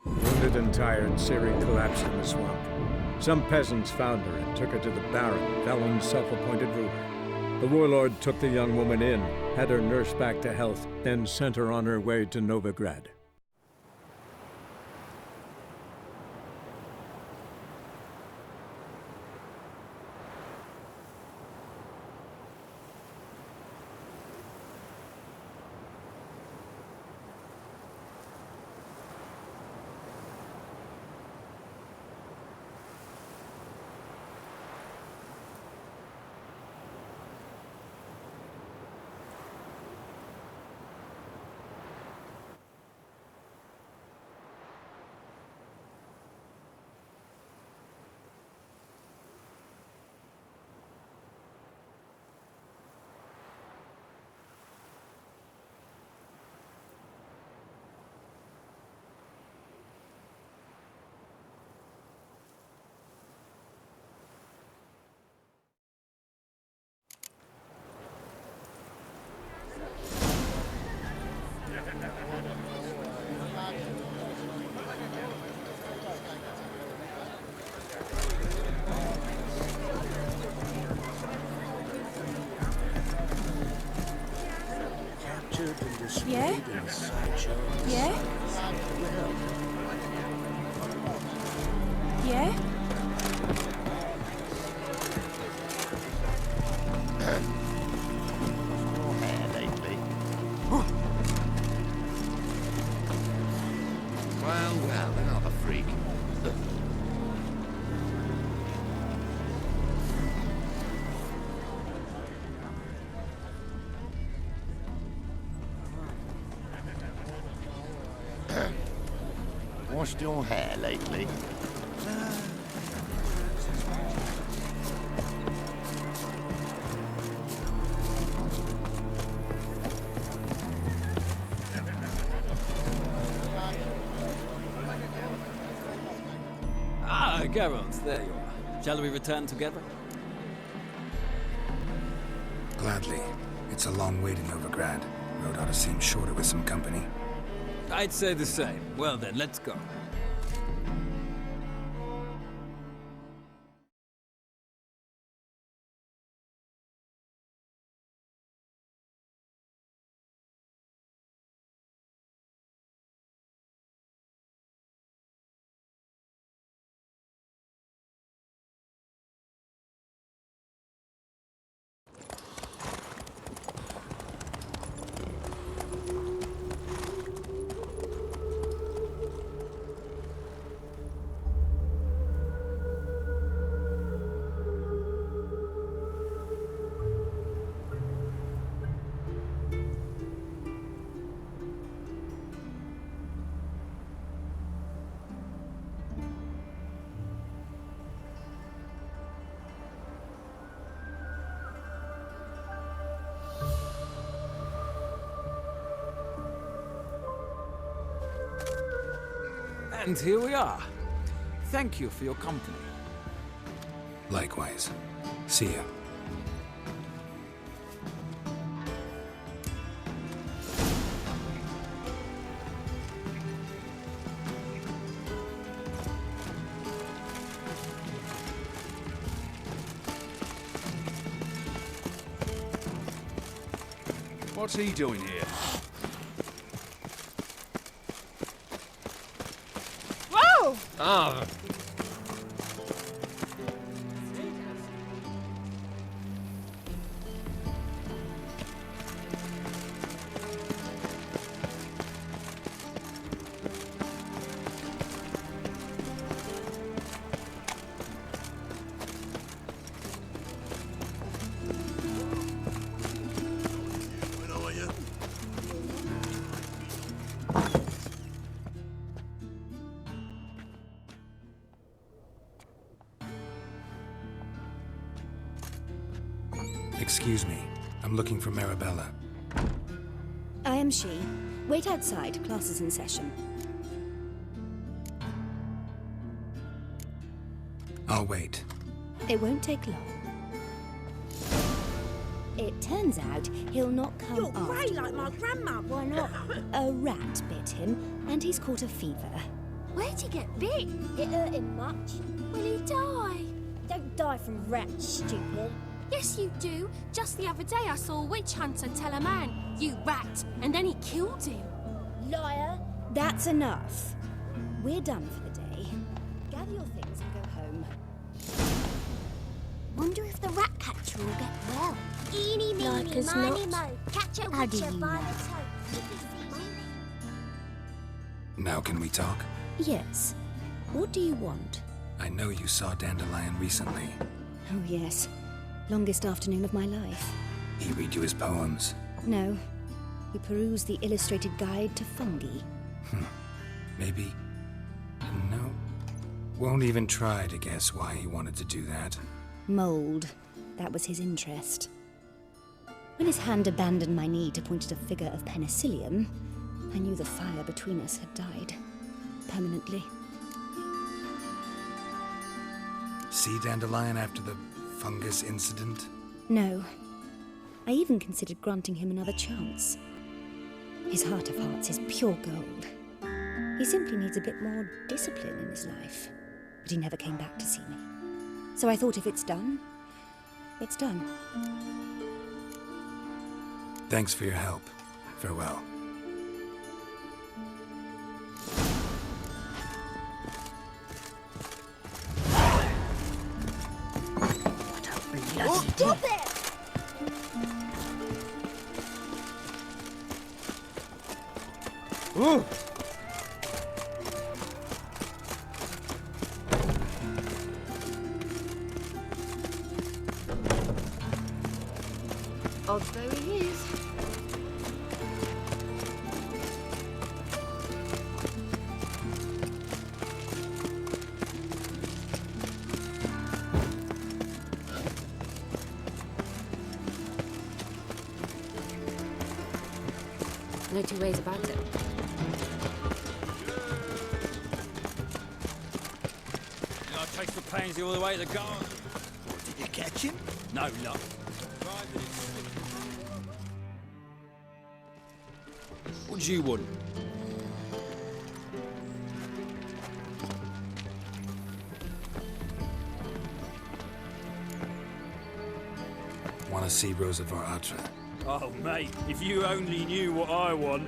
Wounded and tired, Siri collapsed in the swamp. Some peasants found her and took her to the Baron, Valen's self-appointed ruler. The warlord took the young woman in, had her nursed back to health, then sent her on her way to Novigrad. Yeah? Yeah? Yeah? Well, another freak. Washed your hair lately? Ah, Geralt, there you are. Shall we return together? Gladly. It's a long way to Novigrad. Road ought to seem shorter with some company. I'd say the same. Well then, let's go. And here we are. Thank you for your company. Likewise. See ya. What's he doing here? Whoa! Ah. Excuse me. I'm looking for Marabella. I am she. Wait outside. Class is in session. I'll wait. It won't take long. It turns out he'll not come You're grey like after my all. grandmother. Why not? A rat bit him, and he's caught a fever. Where'd he get bit? It hurt him much. Will he die? Don't die from rats, stupid. Yes, you do. Just the other day I saw a witch hunter tell a man, "You rat," and then he killed him. Liar. That's enough. We're done for the day. Gather your things and go home. Wonder if the rat catcher will get well. Eeny, Like meeny, as miny, not. mo. Catch a How do witcher you by know? the toe. Now can we talk? Yes. What do you want? I know you saw Dandelion recently. Oh, yes. Longest afternoon of my life. He read you his poems. No. We perused the illustrated guide to fungi. Maybe... No. Won't even try to guess why he wanted to do that. Mold. That was his interest. When his hand abandoned my knee to point at a figure of penicillium, I knew the fire between us had died. Permanently. See Dandelion after the fungus incident? No. I even considered granting him another chance. His heart of hearts is pure gold. He simply needs a bit more discipline in his life. But he never came back to see me. So I thought if it's done, it's done. Thanks for your help. Farewell. Stop it! Odd though he is. No two ways about it. I chased the pansy all the way to the garden. Did you catch him? No luck. What do you want? Want to see Rosa Atra? Oh, mate, if you only knew what I want.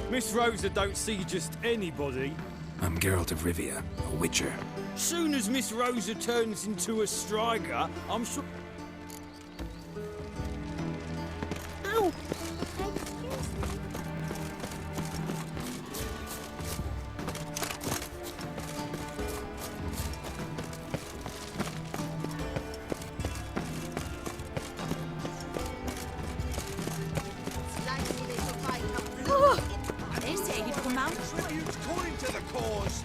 Miss Rosa don't see just anybody. I'm Geralt of Rivia, a witcher. Soon as Miss Rosa turns into a striker, I'm sure... Ow! They say he'd come out. Tributes going to the cause.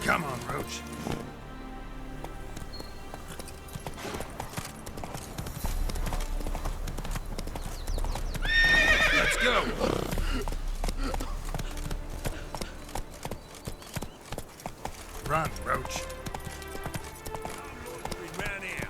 Come on, Roach. Run, Roach. Round here.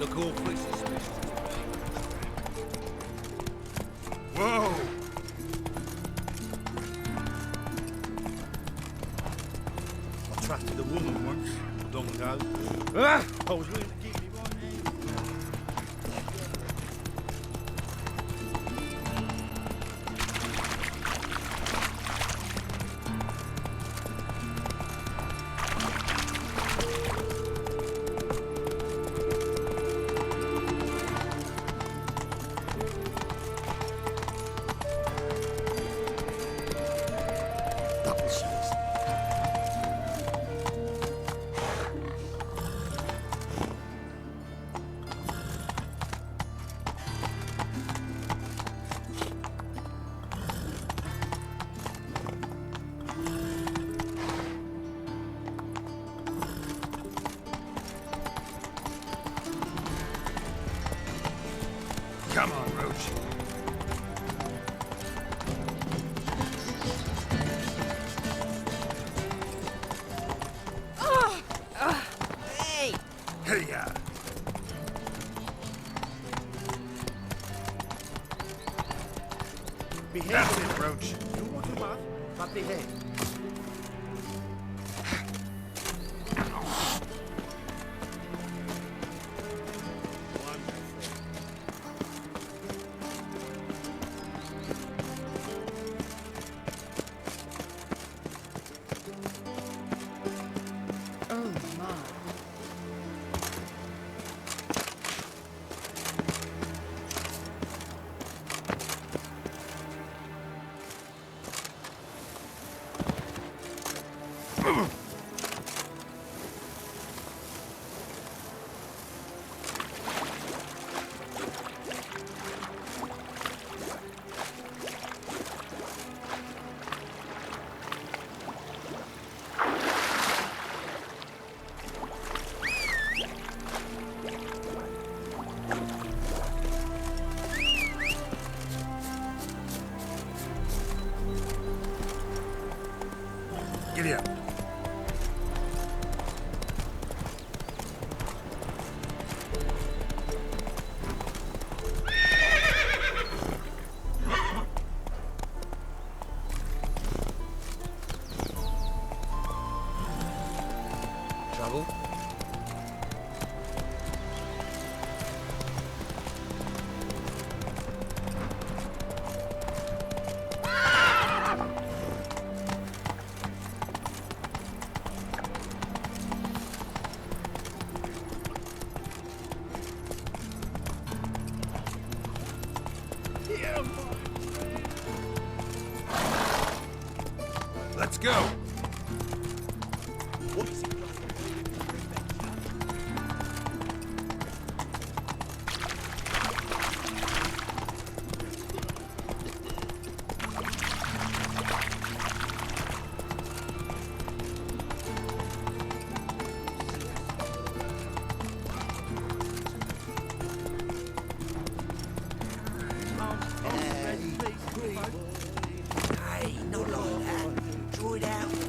Look awfully suspicious. Whoa! I trusted a woman once, long ago. Ah! I was willing to give me right hand. Double shots. Come on, Roach. Hey! Hey, ya! Behave. That's it, Roach. You want to what? But behave. Oh, my. Giddy up. Trouble? Let's go. What is it? Hey, not like that. Draw it out.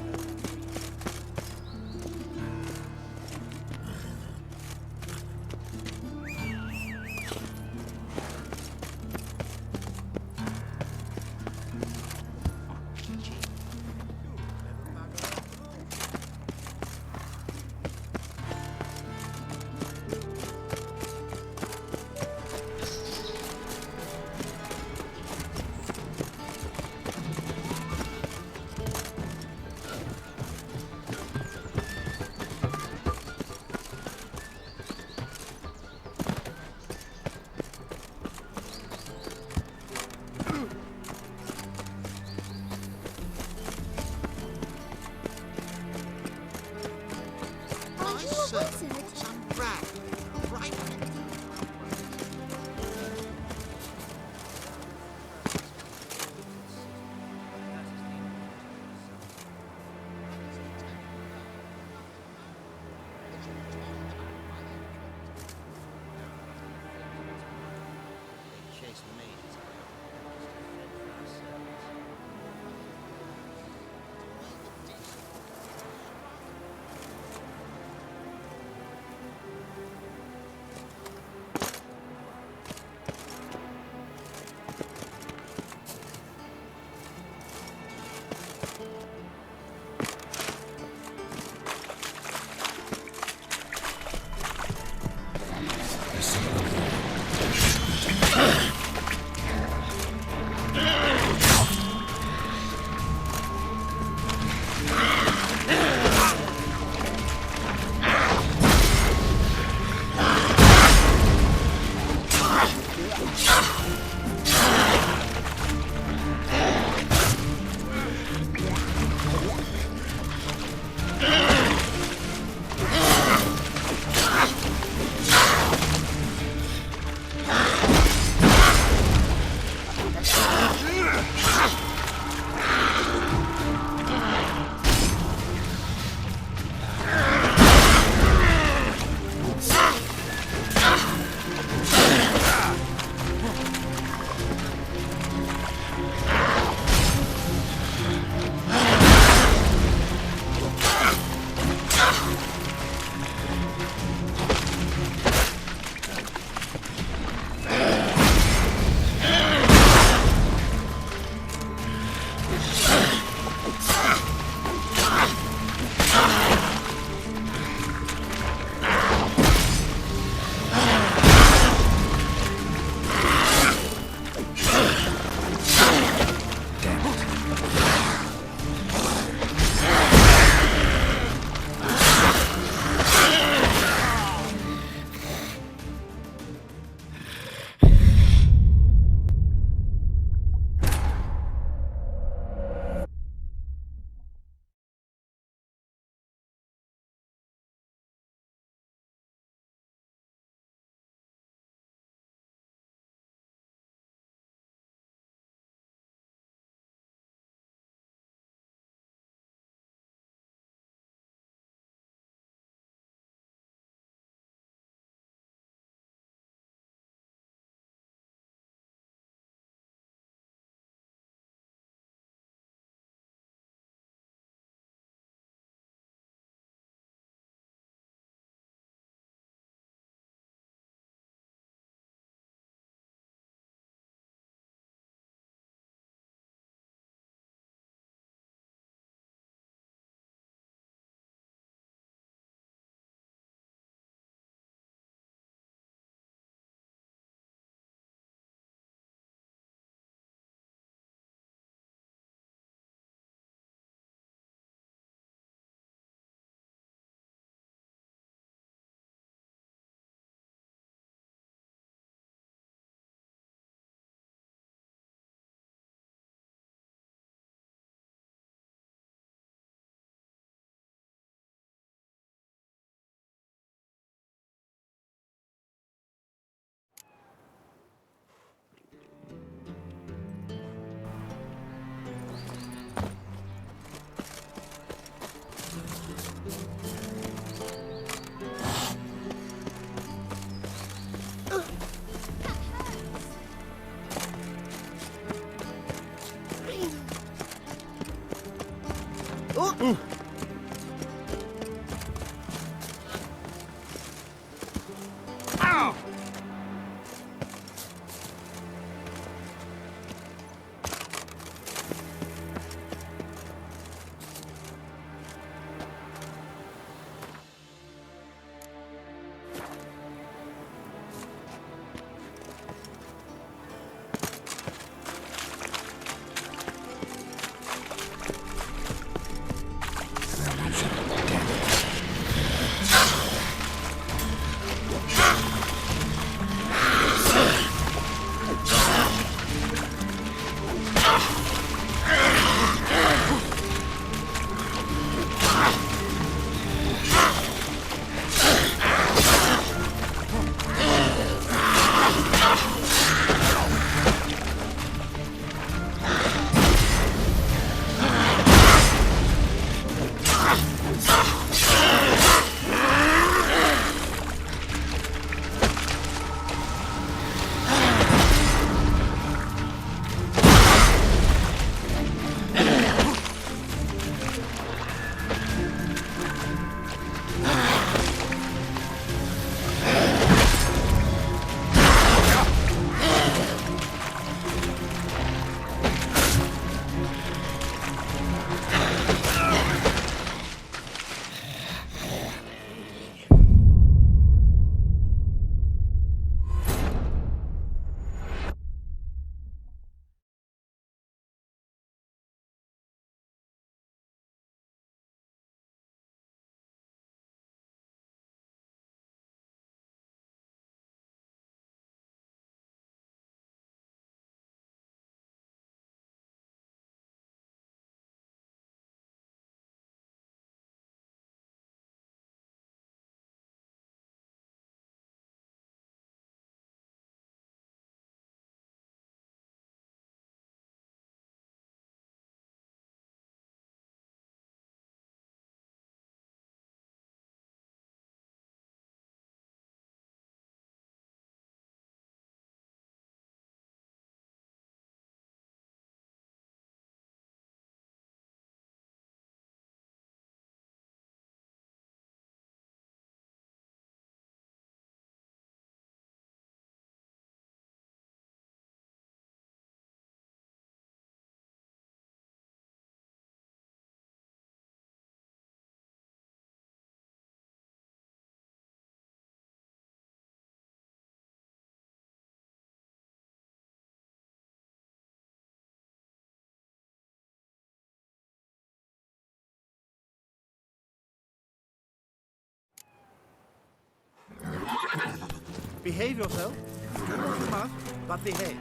Behave yourself. Do what you must, but behave.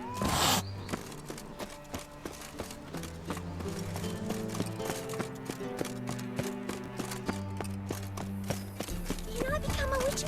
Can I become a witch?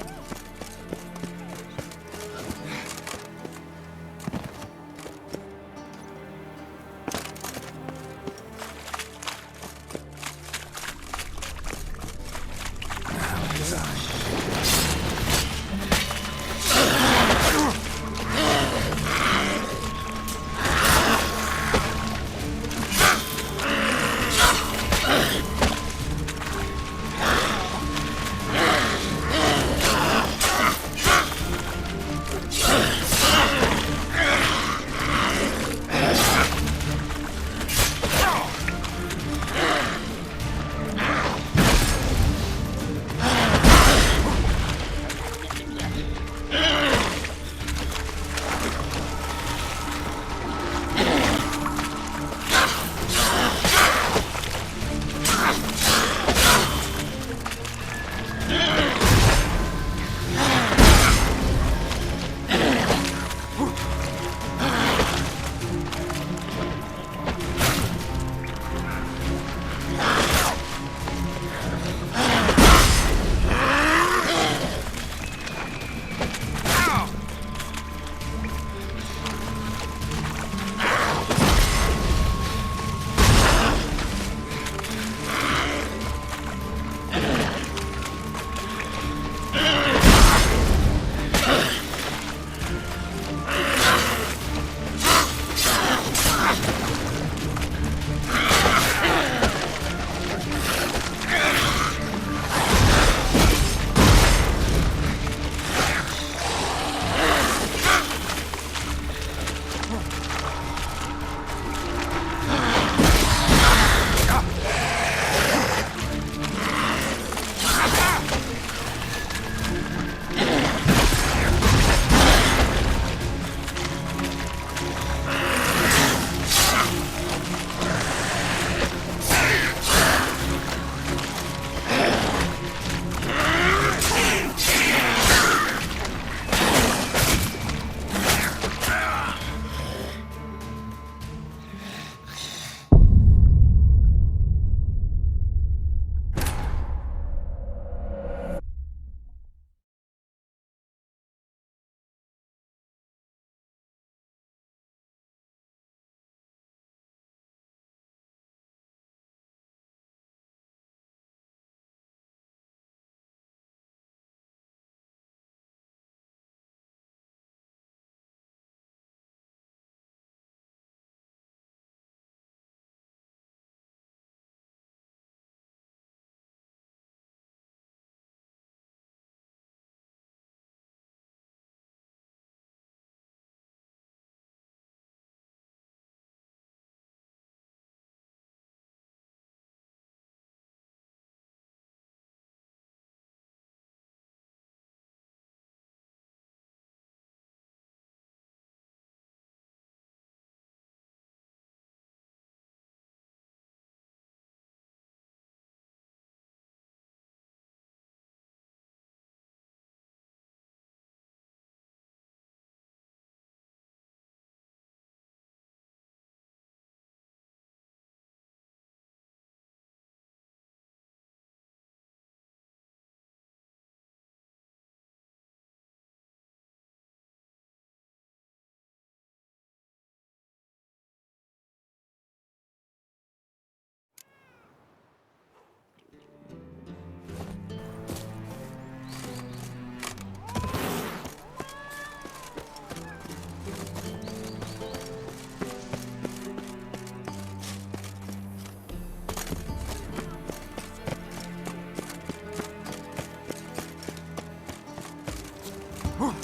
Someone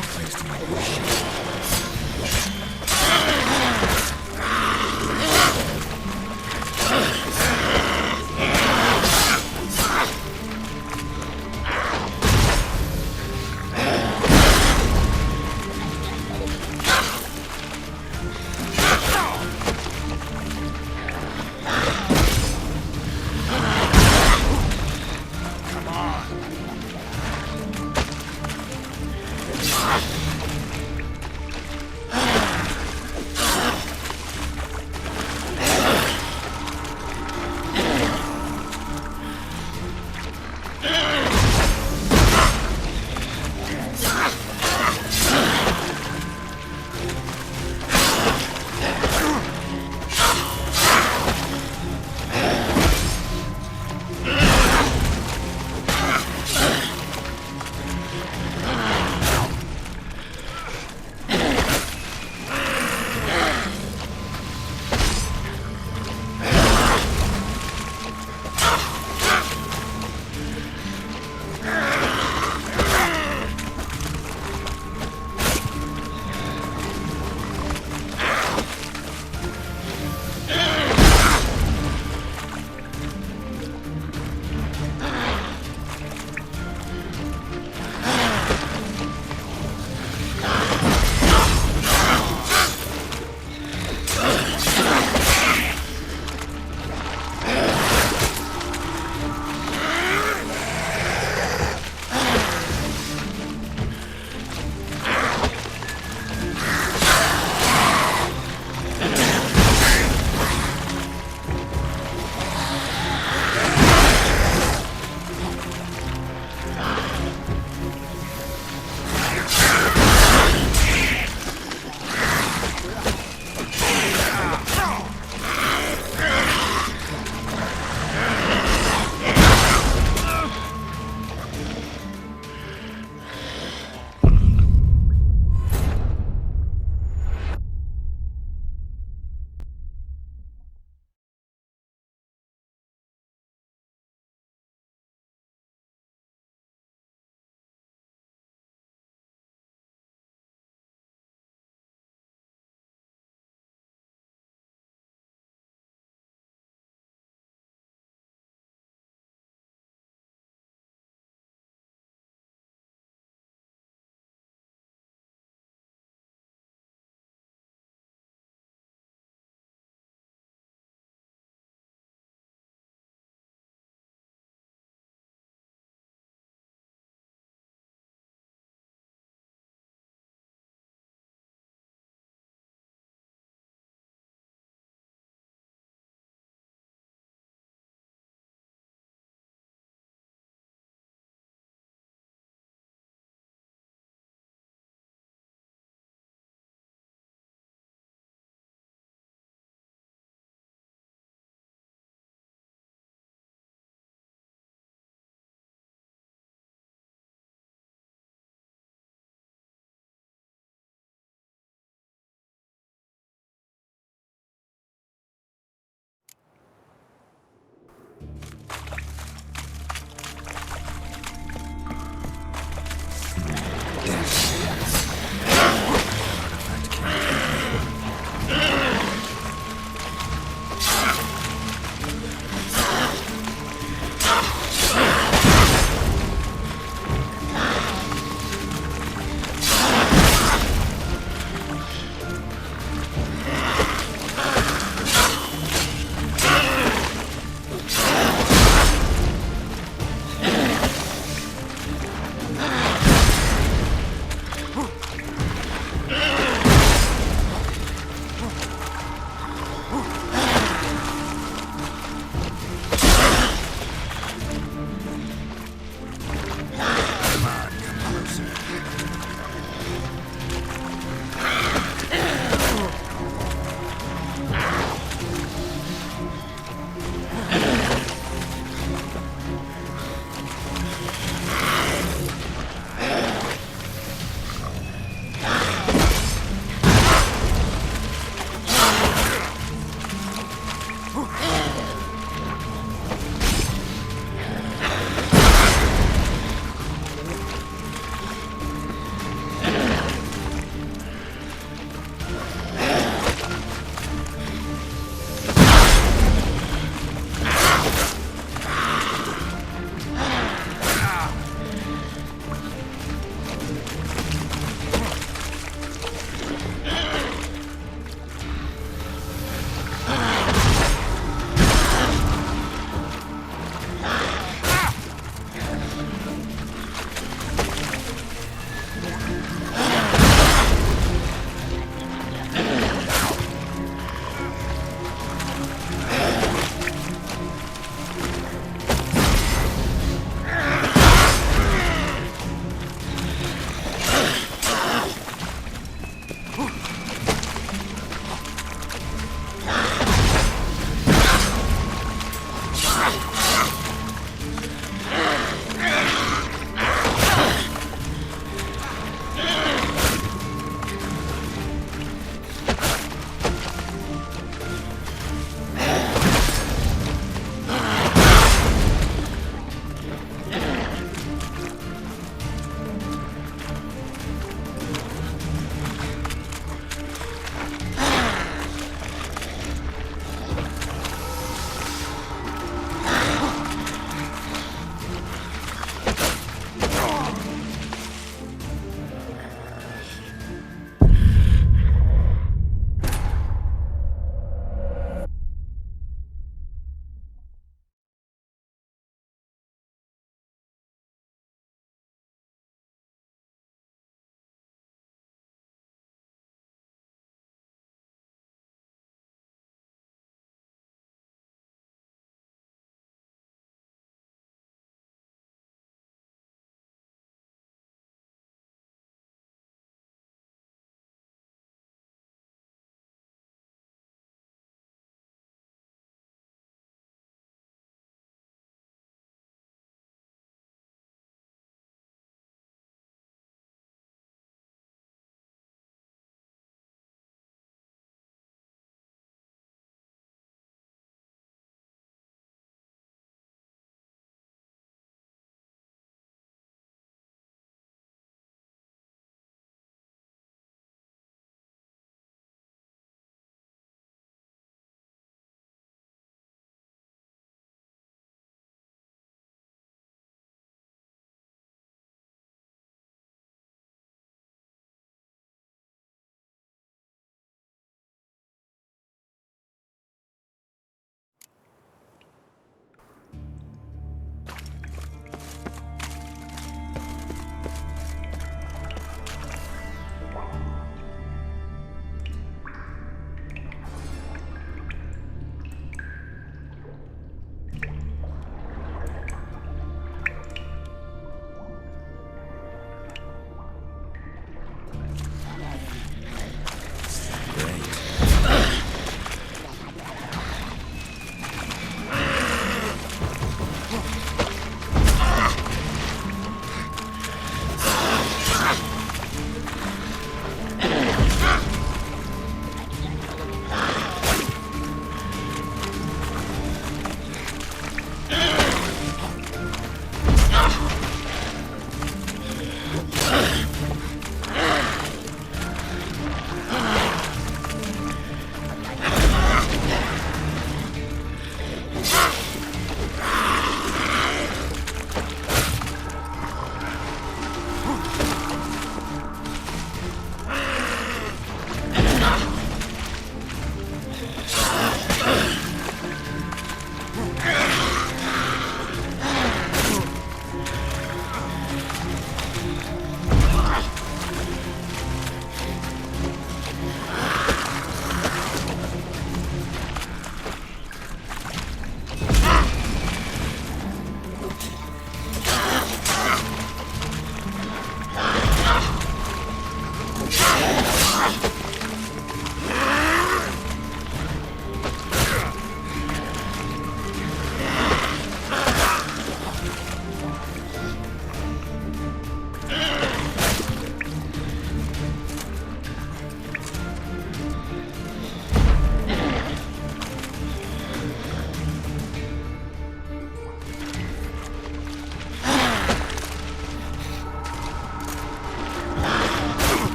placed him in this ship.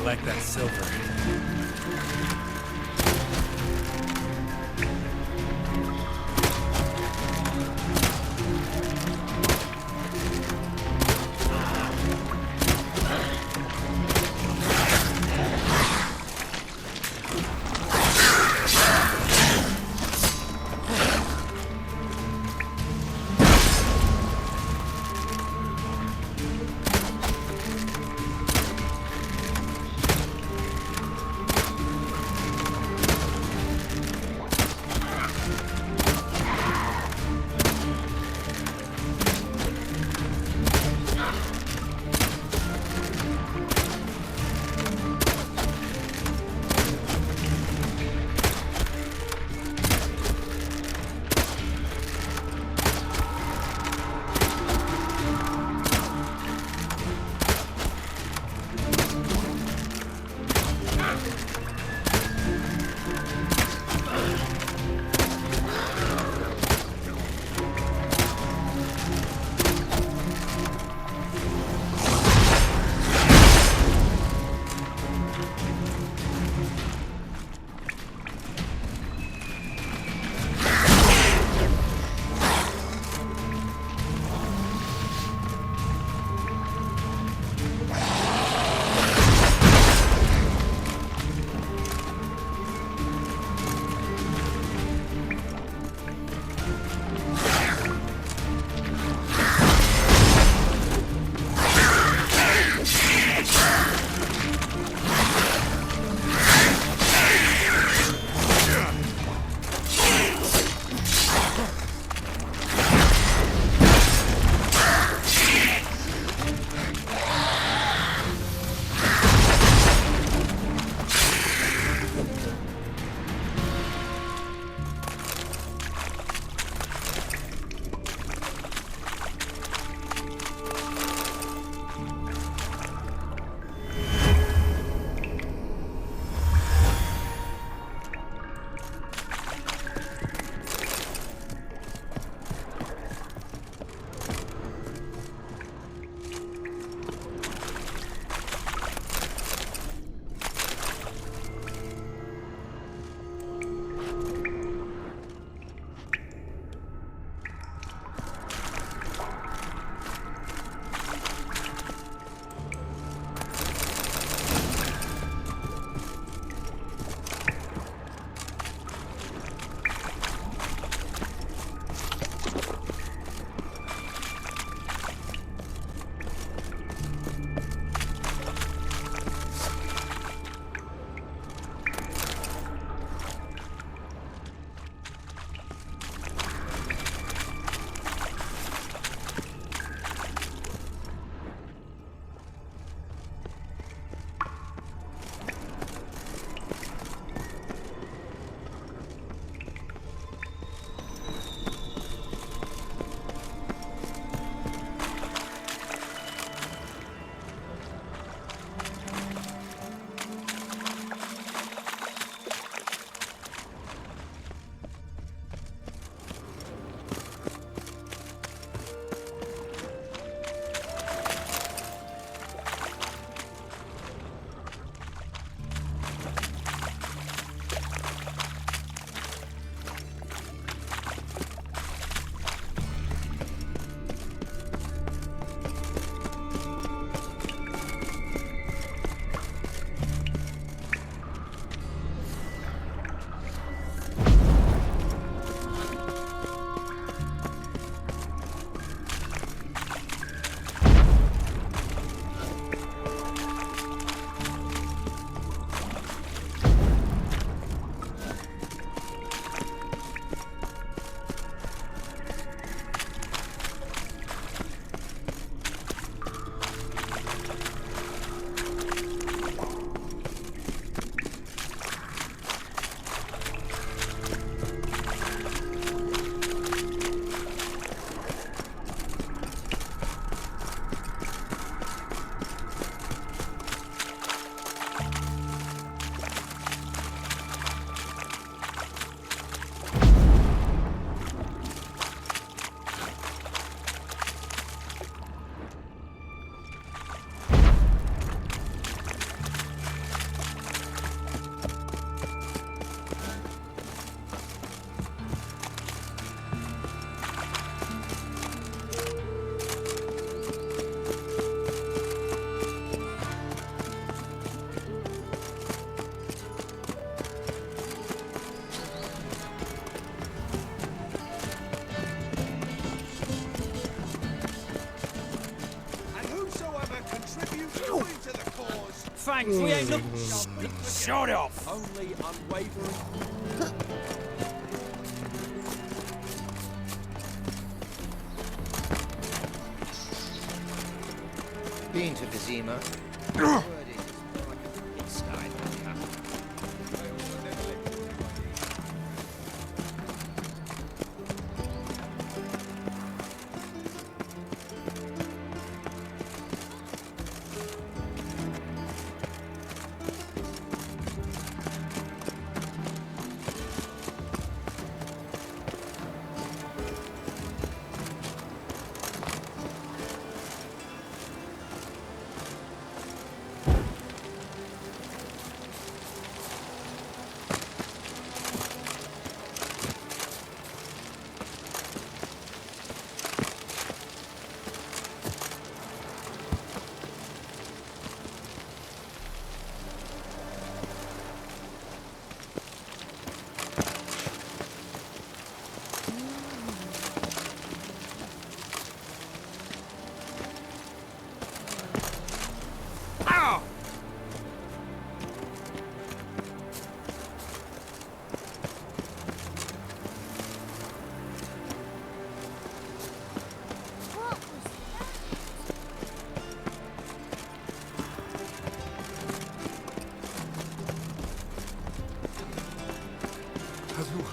like that silver. thanks. We ain't look. Shut off. Only unwavering. Been to Vizima. Word is, it's like a pigsty in the capital.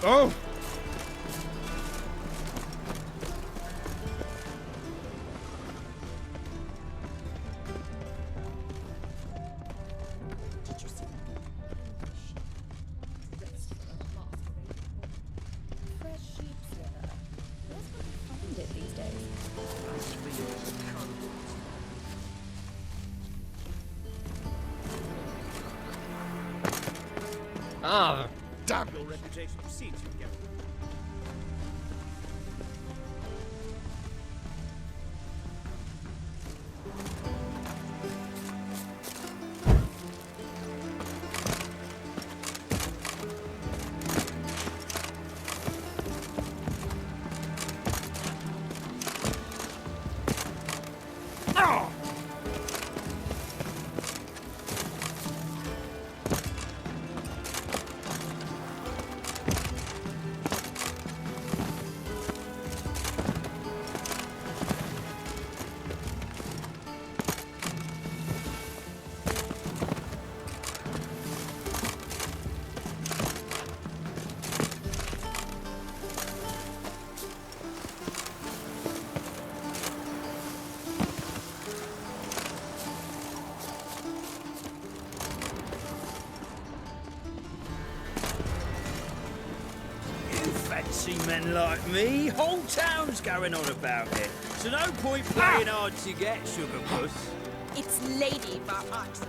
Oh! Ah, damn your reputation precedes you again. Fancy men like me, whole town's going on about it. So no point playing hard to get, sugar puss. It's Lady Varatra.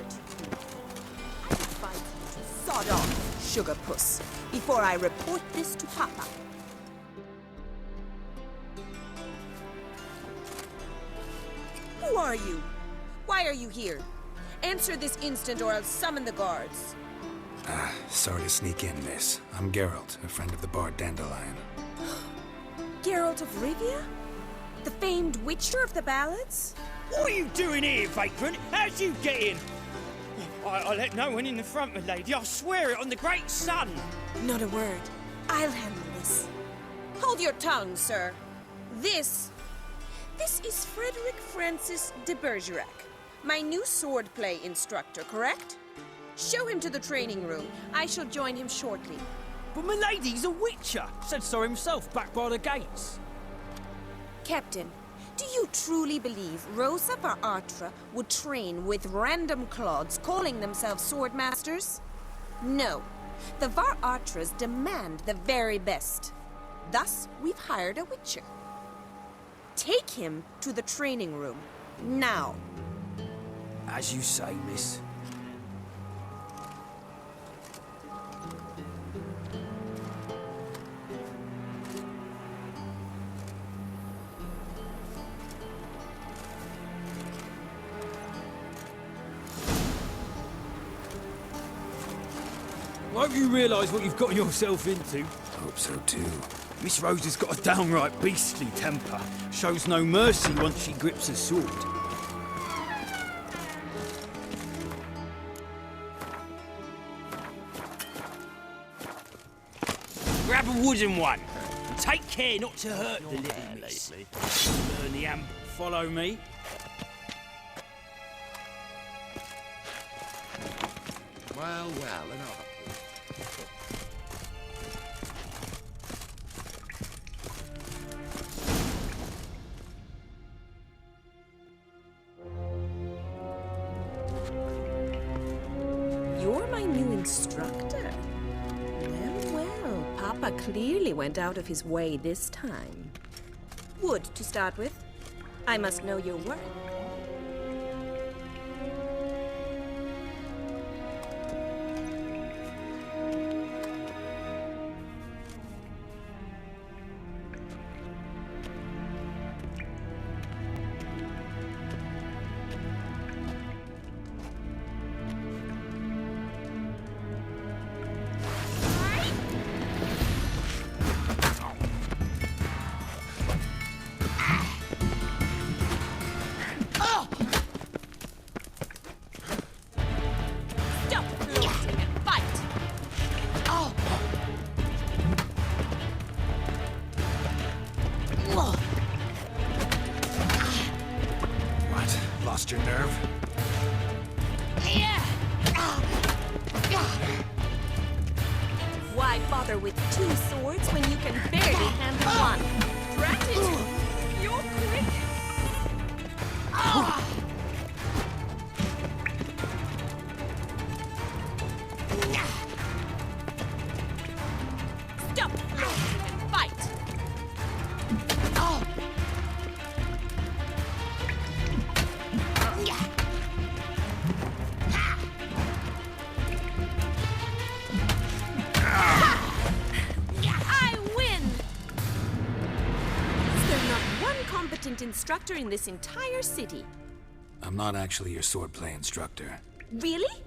I advise you to sod off, sugar puss, before I report this to Papa. Who are you? Why are you here? Answer this instant or I'll summon the guards. Sorry to sneak in, miss. I'm Geralt, a friend of the bard Dandelion. Geralt of Rivia? The famed witcher of the ballads? What are you doing here, vagrant? How'd you get in? I let no one in the front, my lady. I swear it on the great sun. Not a word. I'll handle this. Hold your tongue, sir. This is Frederick Francis de Bergerac, my new swordplay instructor, correct? Show him to the training room. I shall join him shortly. But my lady's a witcher. Said so himself back by the gates. Captain, do you truly believe Rosa Varatra would train with random clods calling themselves swordmasters? No. The Varatras demand the very best. Thus, we've hired a witcher. Take him to the training room. Now. As you say, miss. Won't you realise what you've got yourself into? Hope so too. Miss Rose has got a downright beastly temper. Shows no mercy once she grips a sword. wooden one. Take care not to hurt the little miss. Learn the amp. Follow me. Well, another. You're my new instructor. Well, Papa clearly went out of his way this time. Wood, to start with. I must know your work. Lost your nerve? Why bother with two swords when you can barely handle one? Drat it! You're quick! Stop floating and fight! I win! Is there not one competent instructor in this entire city? I'm not actually your swordplay instructor. Really?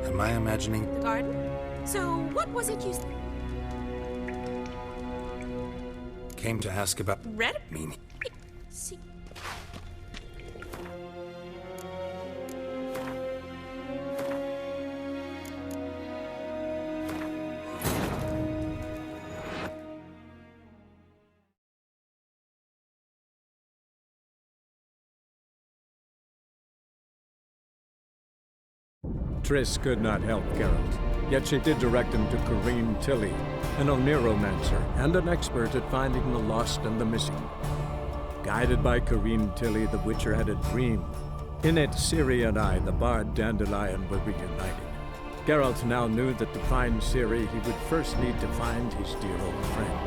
Am I imagining? The garden? So, what was it you Came to ask about read? meaning. See. Triss could not help Geralt, yet she did direct him to Corrine Tilly, an Oneromancer and an expert at finding the lost and the missing. Guided by Corrine Tilly, the Witcher had a dream. In it, Ciri and I, the bard Dandelion, were reunited. Geralt now knew that to find Ciri, he would first need to find his dear old friend.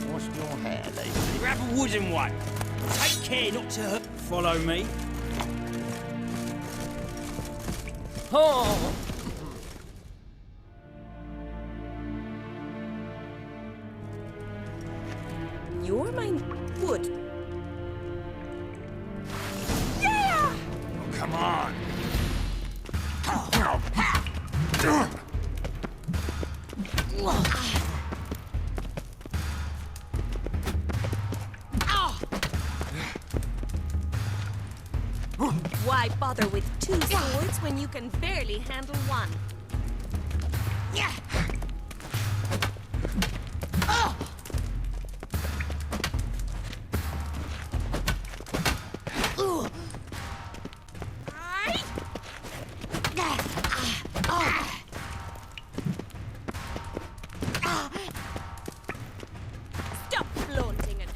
What's your hair, lady? Grab a wooden one. Take care not to hurt. Follow me. Oh! You're my wood. Yeah! Oh, come on. Why bother with two swords when you can barely handle one? Yeah! Stop flaunting and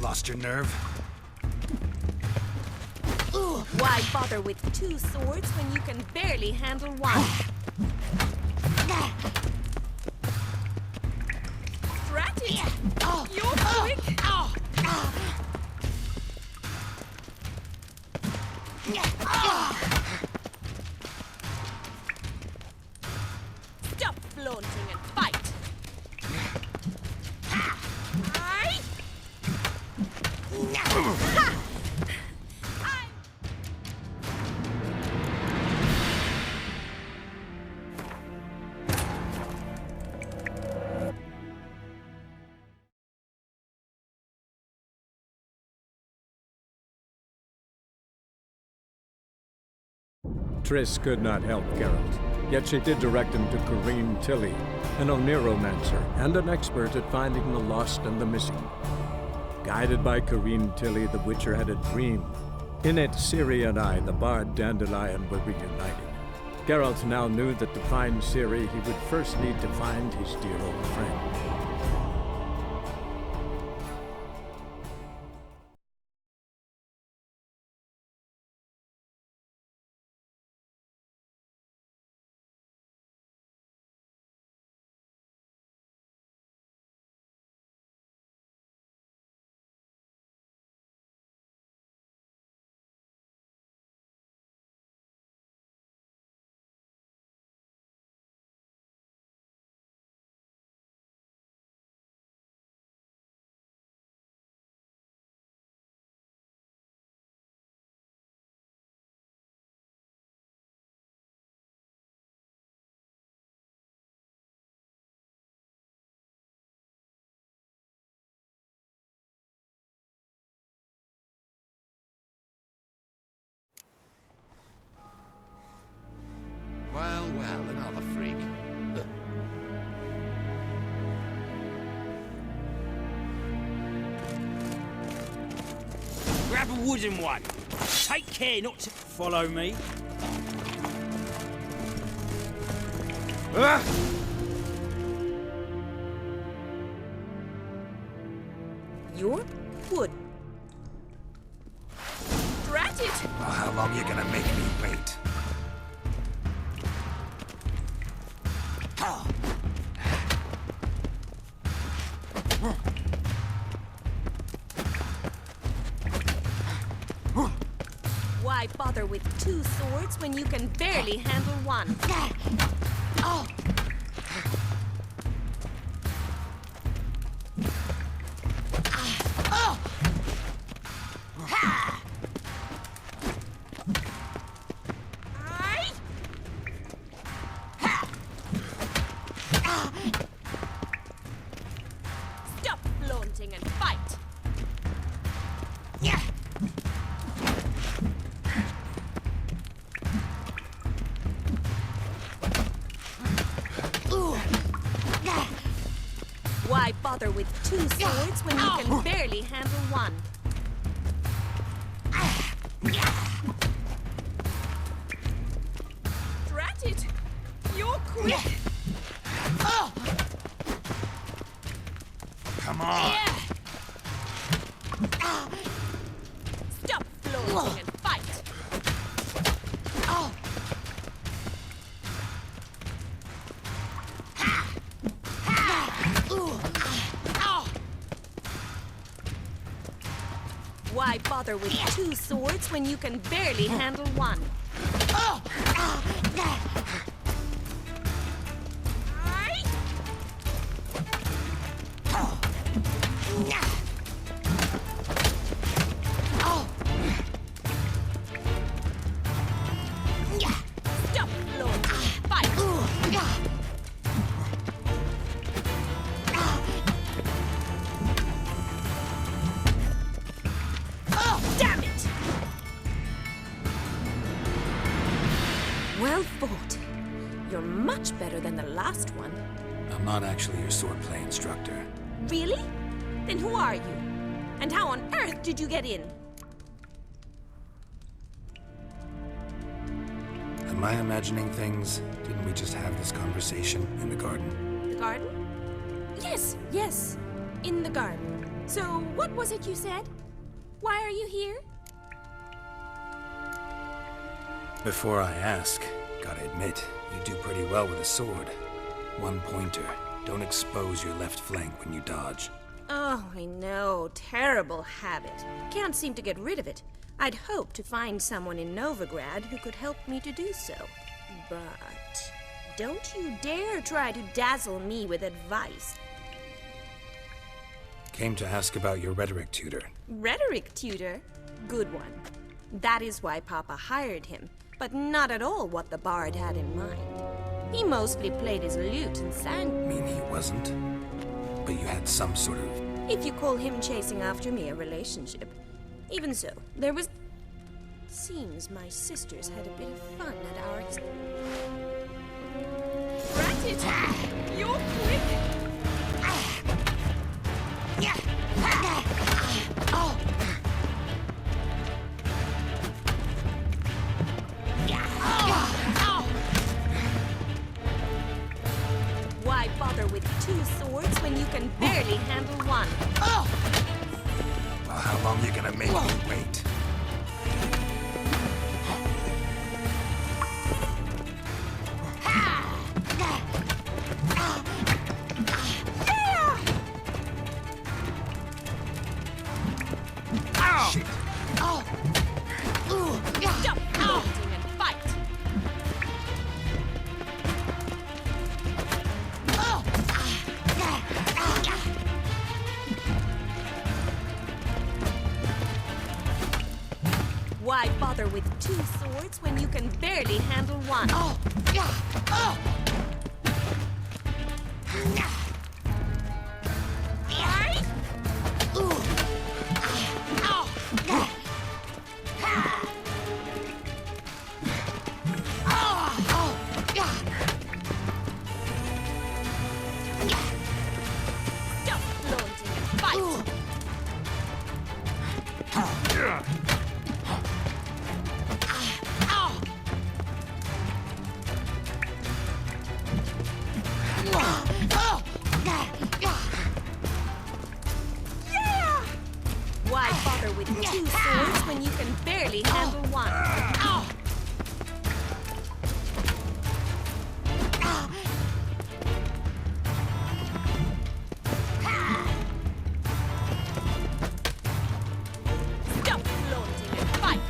Lost your nerve? Why bother with two swords when you can barely handle one? Drat it! You're quick! Stop flaunting and fight! Aye. Triss could not help Geralt, yet she did direct him to Corrine Tilly, an Oniromancer and an expert at finding the lost and the missing. Guided by Corrine Tilly, the Witcher had a dream. In it, Ciri and I, the bard Dandelion, were reunited. Geralt now knew that to find Ciri, he would first need to find his dear old friend. Well, another freak. Grab a wooden one. Take care not to follow me. You're wood. Drat it! Well, how long you gonna make me wait? Why bother with two swords when you can barely handle one? Stop flaunting and fight! Why bother with two swords when you can barely handle one? Drat it! You're quick! Come on! Stop flaunting and fight! Why bother with two swords when you can barely handle one? Stop flaunting and fight! Damn it! Well fought. You're much better than the last one. I'm not actually your swordplay instructor. Really? Then who are you? And how on earth did you get in? Am I imagining things? Didn't we just have this conversation in the garden? The garden? Yes, in the garden. So, what was it you said? Why are you here? Before I ask, gotta admit, you do pretty well with a sword. One pointer. Don't expose your left flank when you dodge. Oh, I know. Terrible habit. Can't seem to get rid of it. I'd hoped to find someone in Novigrad who could help me to do so. But don't you dare try to dazzle me with advice. Came to ask about your rhetoric tutor. Rhetoric tutor? Good one. That is why Papa hired him, but not at all what the bard had in mind. He mostly played his lute and sang. Mean he wasn't? But you had some sort of... If you call him chasing after me a relationship. Even so, there was... Seems my sisters had a bit of fun at our Ratchet! You're quick! Why bother with two swords when you can barely handle one? Well, how long you gonna make me wait? Shit. Stop floating and fight! Why bother with two swords when you can barely handle one? Stop flaunting and fight! Why bother with two swords when you can barely handle one? Stop flaunting and fight!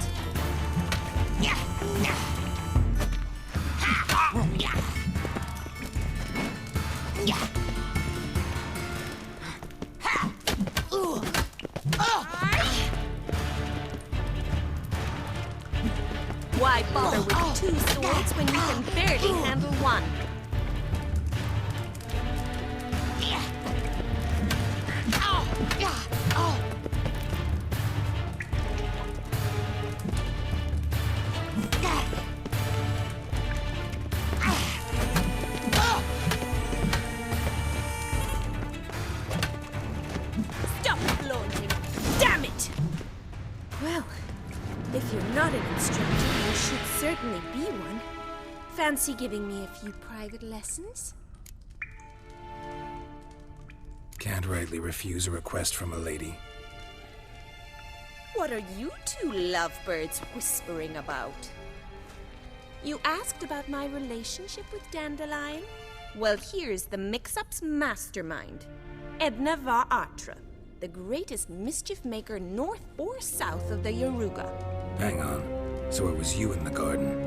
Why bother with two swords when you can barely handle one? Stop flaunting! Damn it! Well, if you're not an instructor, you should certainly be one. Fancy giving me a few private lessons? Can't rightly refuse a request from a lady. What are you two lovebirds whispering about? You asked about my relationship with Dandelion? Well, here's the mix-up's mastermind. Edna var Atra, the greatest mischief maker north or south of the Yaruga. Hang on. So it was you in the garden?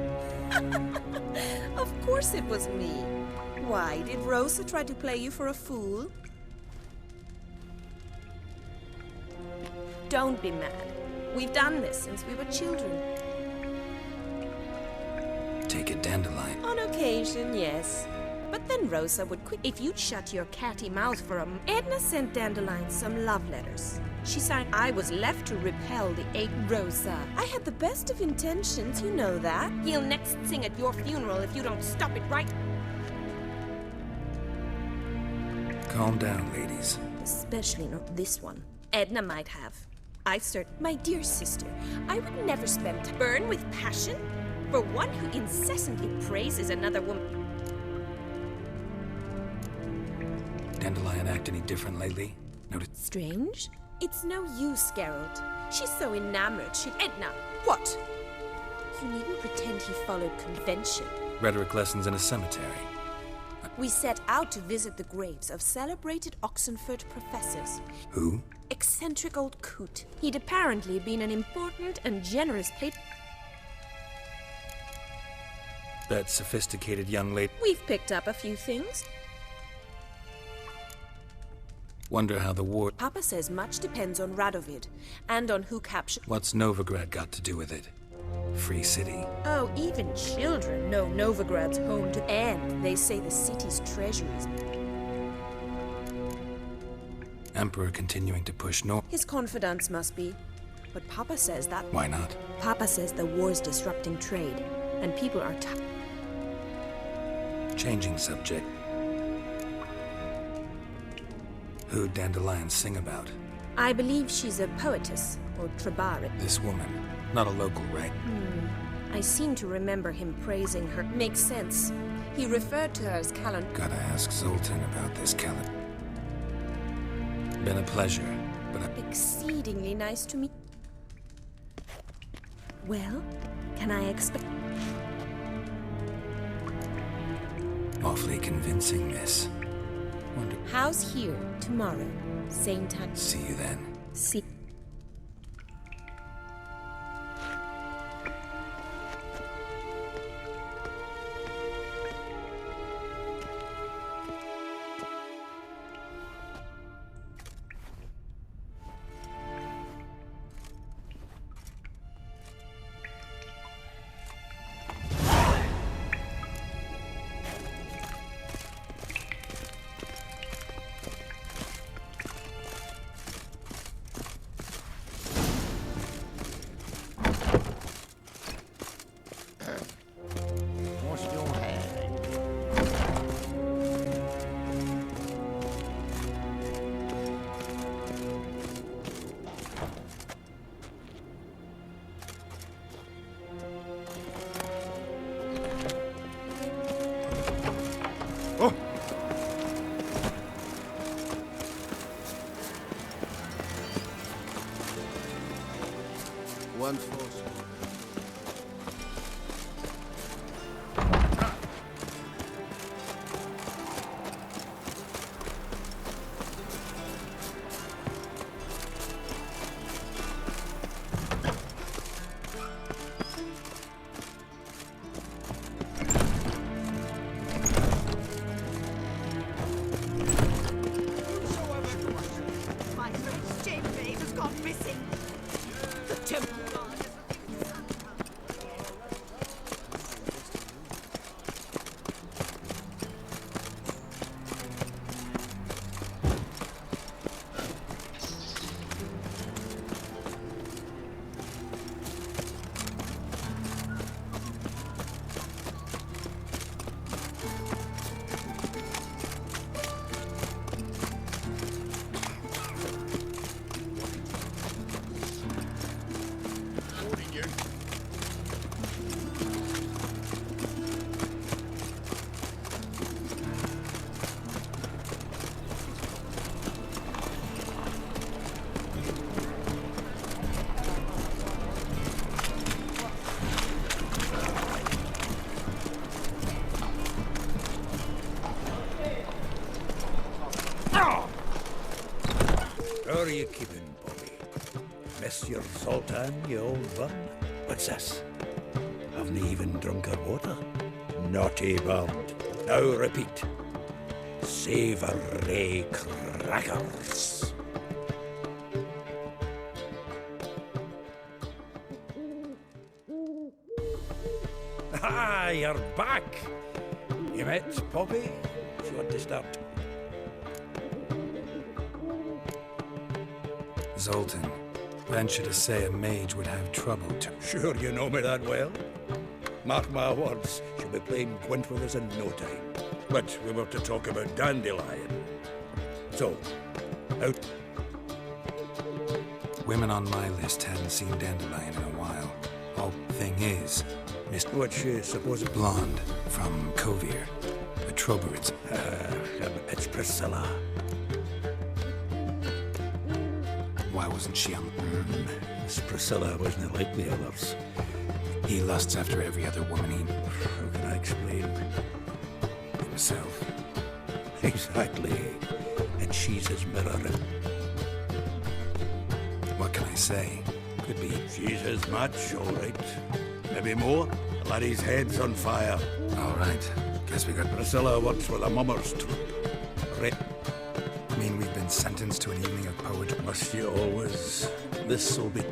Of course it was me. Why, did Rosa try to play you for a fool? Don't be mad. We've done this since we were children. Take it, Dandelion. On occasion, yes. But then Rosa would quit if you'd shut your catty mouth for a Edna sent Dandelion some love letters. She signed, I was left to repel the eight Rosa. I had the best of intentions, you know that. He'll next sing at your funeral if you don't stop it right. Calm down, ladies. Especially not this one. Edna might have. My dear sister, I would never burn with passion for one who incessantly praises another woman. Dandelion act any different lately? Noted. Strange? It's no use, Geralt. She's so enamored she'd... Edna, what? You needn't pretend he followed convention. Rhetoric lessons in a cemetery. We set out to visit the graves of celebrated Oxenford professors. Who? Eccentric old coot. He'd apparently been an important and generous patron. That sophisticated young lady. We've picked up a few things. Wonder how the war... Papa says much depends on Radovid, and on who captured... What's Novigrad got to do with it? Free city. Oh, even children know Novigrad's home to... And they say the city's treasuries. Emperor continuing to push north. His confidants must be. But Papa says that... Why not? Papa says the war's disrupting trade, and people are Changing subject. Who'd Dandelion sing about? I believe she's a poetess, or Trebarit. This woman. Not a local, right? I seem to remember him praising her. Makes sense. He referred to her as Callan. Gotta ask Zoltan about this, Callan. Been a pleasure, but Exceedingly nice to meet... Well, can I expect... Awfully convincing, miss. Wonder... How's here tomorrow? Same time. See you then. See... One force. My little shame has gone missing. The temple. How are you keeping, Bobby? Miss your Zoltan, you old bun? What's this? Haven't even drunk her water? Naughty bound. Now repeat. Savoury crackers. Ah, you're back. You met Poppy? She want to start. Zoltan. Venture to say a mage would have trouble to... Sure you know me that well. Mark my words, she'll be playing Gwent with us in no time. But we were to talk about Dandelion. So, out. Women on my list hadn't seen Dandelion in a while. Oh, thing is, What's she supposed? Blonde from Kovir. The Troberits. It's Priscilla. Why wasn't she on... Miss Priscilla wasn't like the others. He lusts after every other woman he... How can I explain? himself. Exactly. And she's his mirror. What can I say? Could be... She's his match, all right. Maybe more. The laddie's head's on fire. All right. Guess we got... Priscilla works with a mummer's troupe. Mean we've been sentenced to an evening of poetry? Must you always? This'll be...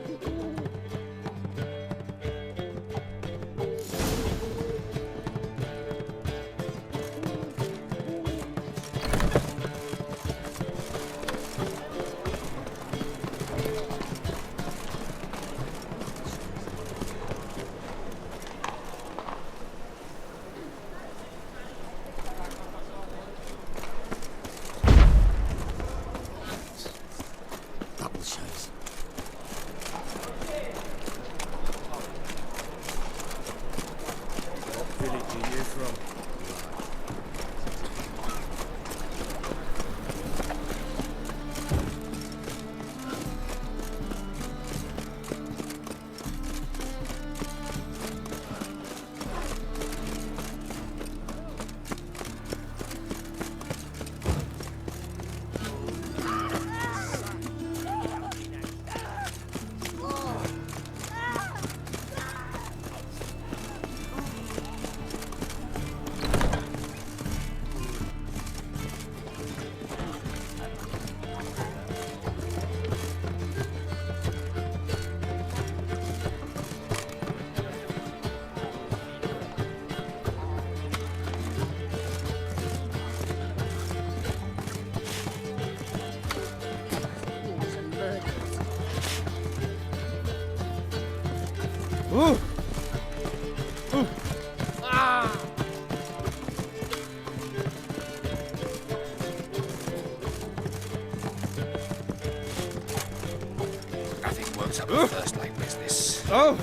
Nothing works up a first like business. Oh!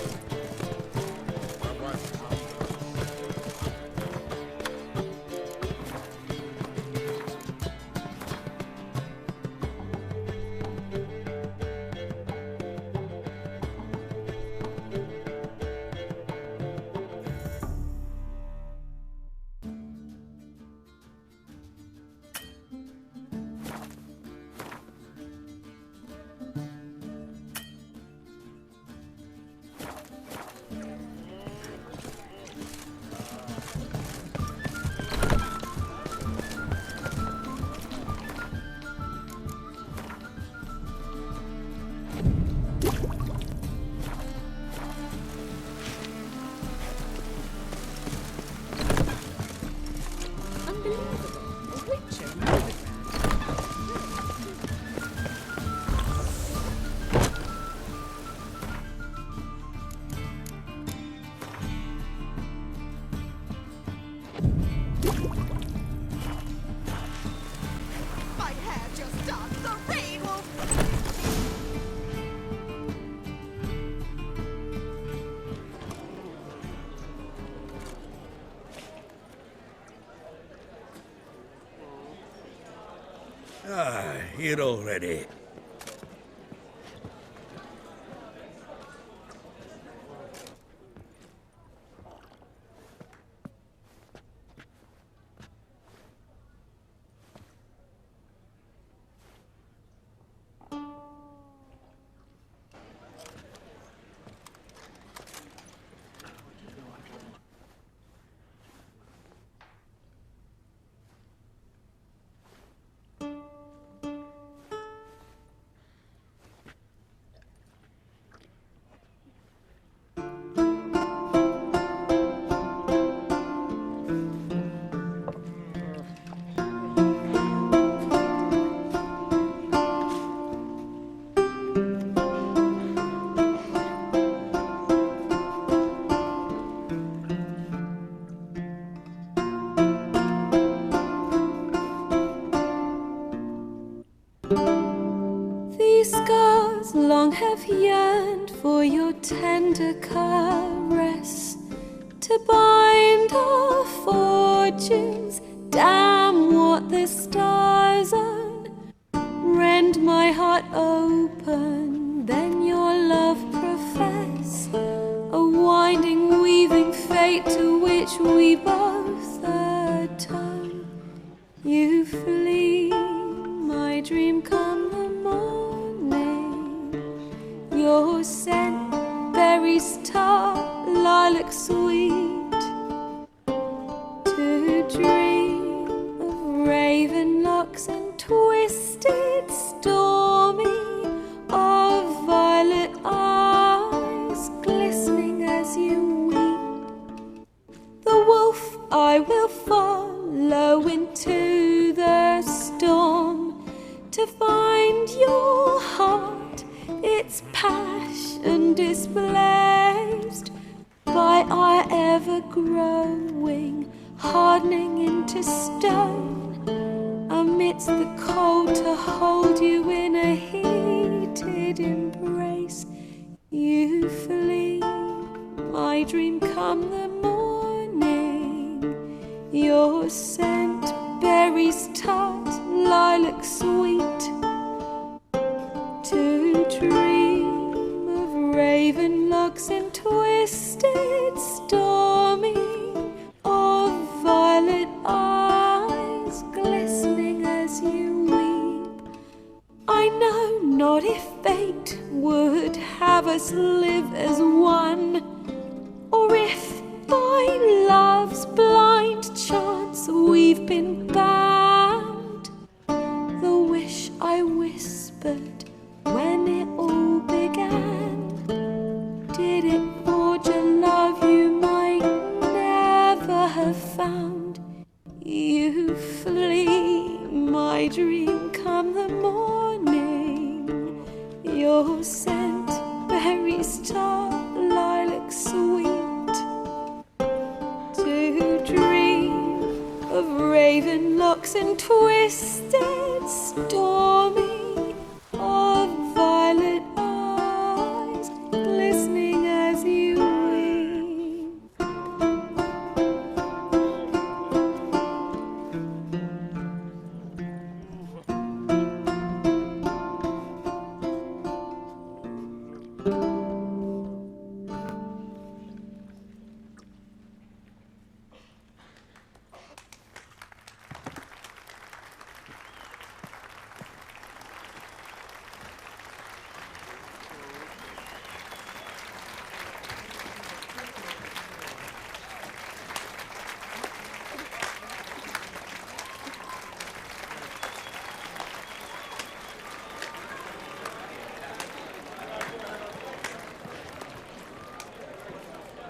My hair just done. The rain will... Ah, here already. These scars long have yearned for your tender caress, to bind our fortunes. Damn what the stars own, rend my heart open. twisted, stormy, of violet eyes glistening as you weep. The wolf I will follow into the storm to find your heart, its passion displaced by our ever-growing, hardening into stone, amidst the cold to hold you in a heated embrace. You flee, my dream come the morning, your scent berries tart, lilac sweet, to dream of raven locks and twisted, stormy, of violet eyes glistening as you weep. I know not if fate would have us live as one, or if by love's blind chance we've been bound. The wish I whispered when it all began, did it forge a love you might never have found? You flee, my dream come the morning, your scent berries tart, lilac sweet, to dream of raven locks and twisted, stormy, of violet eyes glistening as you weep.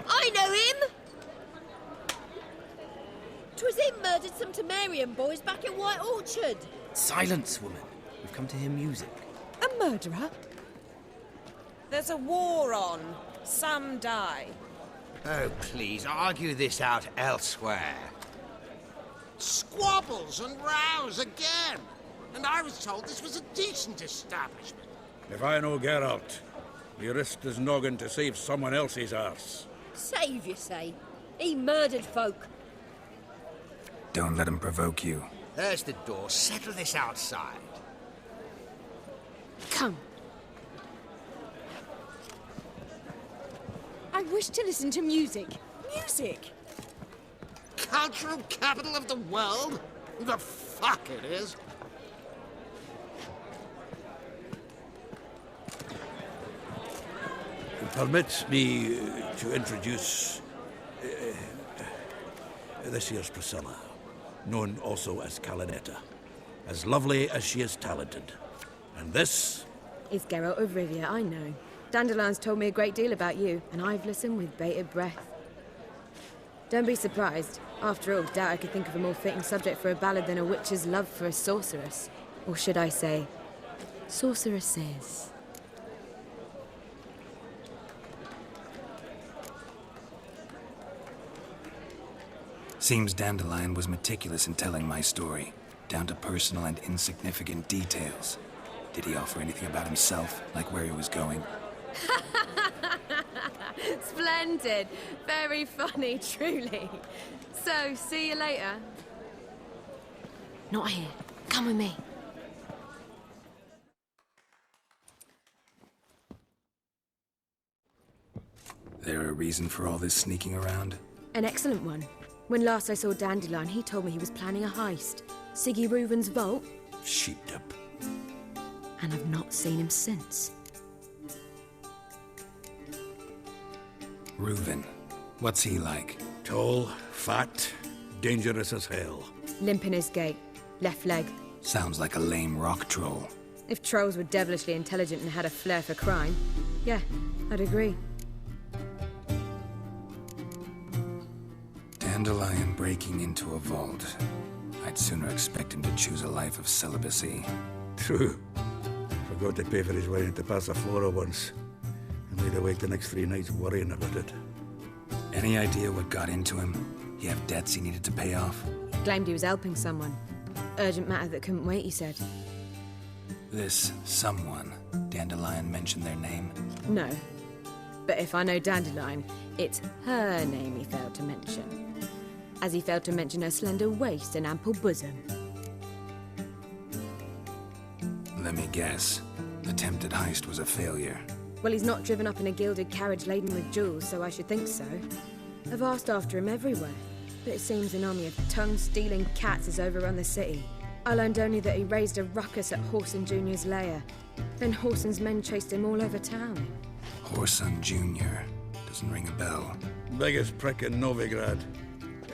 I know him! 'Twas him murdered some Temerian boys back in White Orchard. Silence, woman. We've come to hear music. A murderer? There's a war on. Some die. Oh, please, argue this out elsewhere. Squabbles and rows again. And I was told this was a decent establishment. If I know Geralt, he risked his noggin to save someone else's arse. Save, you say? He murdered folk. Don't let him provoke you. There's the door. Settle this outside. Come. I wish to listen to music. Music! Cultural capital of the world? The fuck it is. Permit me to introduce this here's Priscilla, known also as Calinetta, as lovely as she is talented. And this is Geralt of Rivia, I know. Dandelion's told me a great deal about you, and I've listened with bated breath. Don't be surprised. After all, doubt I could think of a more fitting subject for a ballad than a witch's love for a sorceress. Or should I say, sorceresses. Seems Dandelion was meticulous in telling my story, down to personal and insignificant details. Did he offer anything about himself, like where he was going? Splendid. Very funny, truly. So, see you later. Not here. Come with me. There a reason for all this sneaking around? An excellent one. When last I saw Dandelion, he told me he was planning a heist. Siggy Reuven's vault. Sheeped up. And I've not seen him since. Reuven. What's he like? Tall, fat, dangerous as hell. Limp in his gait. Left leg. Sounds like a lame rock troll. If trolls were devilishly intelligent and had a flair for crime, yeah, I'd agree. Dandelion breaking into a vault. I'd sooner expect him to choose a life of celibacy. True. Forgot to pay for his way into Passiflora once. And laid awake the next 3 nights worrying about it. Any idea what got into him? He have debts he needed to pay off? Claimed he was helping someone. Urgent matter that couldn't wait, he said. This someone, Dandelion mentioned their name? No. But if I know Dandelion, it's her name he failed to mention. As he failed to mention her slender waist and ample bosom. Let me guess. Attempted heist was a failure. Well, he's not driven up in a gilded carriage laden with jewels, so I should think so. I've asked after him everywhere, but it seems an army of tongue-stealing cats has overrun the city. I learned only that he raised a ruckus at Horson Jr.'s lair. Then Horson's men chased him all over town. Horson Jr. Doesn't ring a bell. Biggest prick in Novigrad.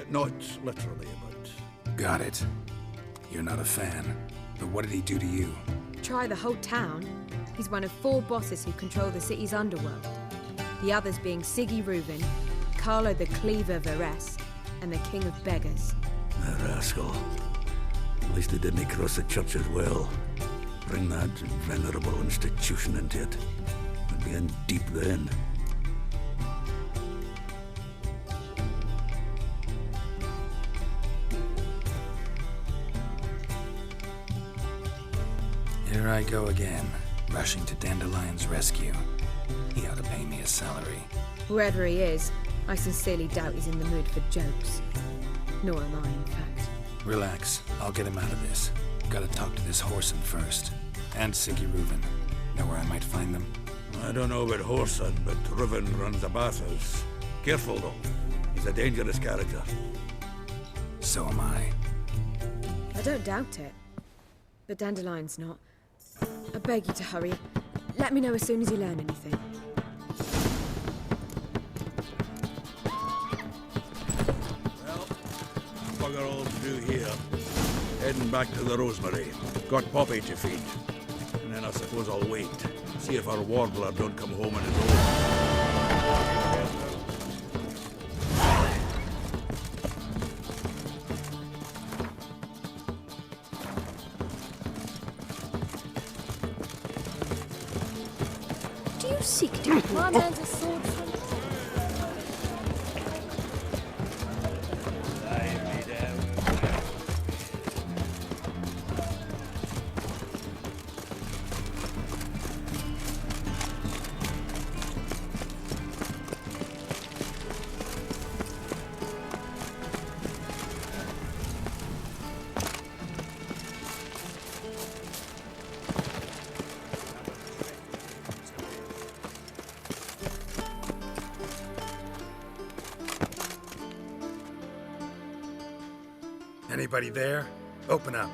Not literally, but... Got it. You're not a fan. But what did he do to you? Try the whole town. He's one of 4 bosses who control the city's underworld. The others being Siggy Reuven, Carlo the Cleaver Varese, and the King of Beggars. A rascal. At least he didn't cross the church as well. Bring that venerable institution into it. We'd be in deep then. Here I go again, rushing to Dandelion's rescue. He ought to pay me a salary. Whoever he is, I sincerely doubt he's in the mood for jokes. Nor am I, in fact. Relax, I'll get him out of this. Gotta talk to this Horson first. And Siggy Reuven. Know where I might find them? I don't know about Horson, but Reuven runs a bathhouse. Careful, though. He's a dangerous character. So am I. I don't doubt it. But Dandelion's not. I beg you to hurry. Let me know as soon as you learn anything. Well, bugger all to do here. Heading back to the Rosemary. Got Poppy to feed. And then I suppose I'll wait. See if our warbler don't come home on his own. Seek to my man's a sword from... Anybody there? Open up.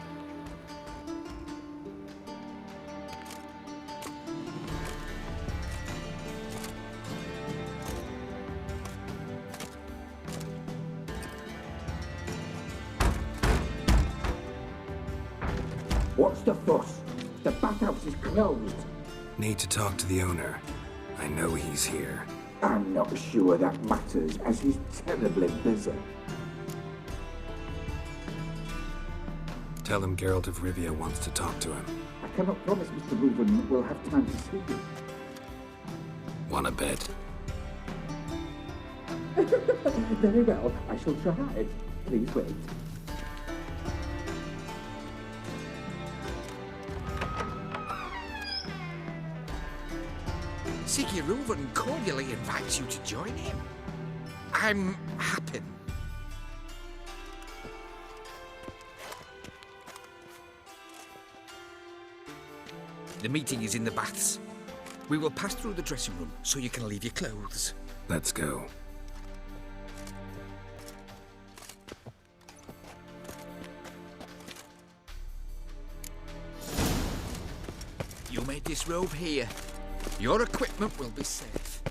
What's the fuss? The bathhouse is closed. Need to talk to the owner. I know he's here. I'm not sure that matters, as he's terribly busy. Tell him Geralt of Rivia wants to talk to him. I cannot promise Mr. Reuven will have time to see you. Wanna bet? Very well, I shall try. Please wait. Siggy Reuven cordially invites you to join him. I'm happy. The meeting is in the baths. We will pass through the dressing room so you can leave your clothes. Let's go. You may disrobe here. Your equipment will be safe.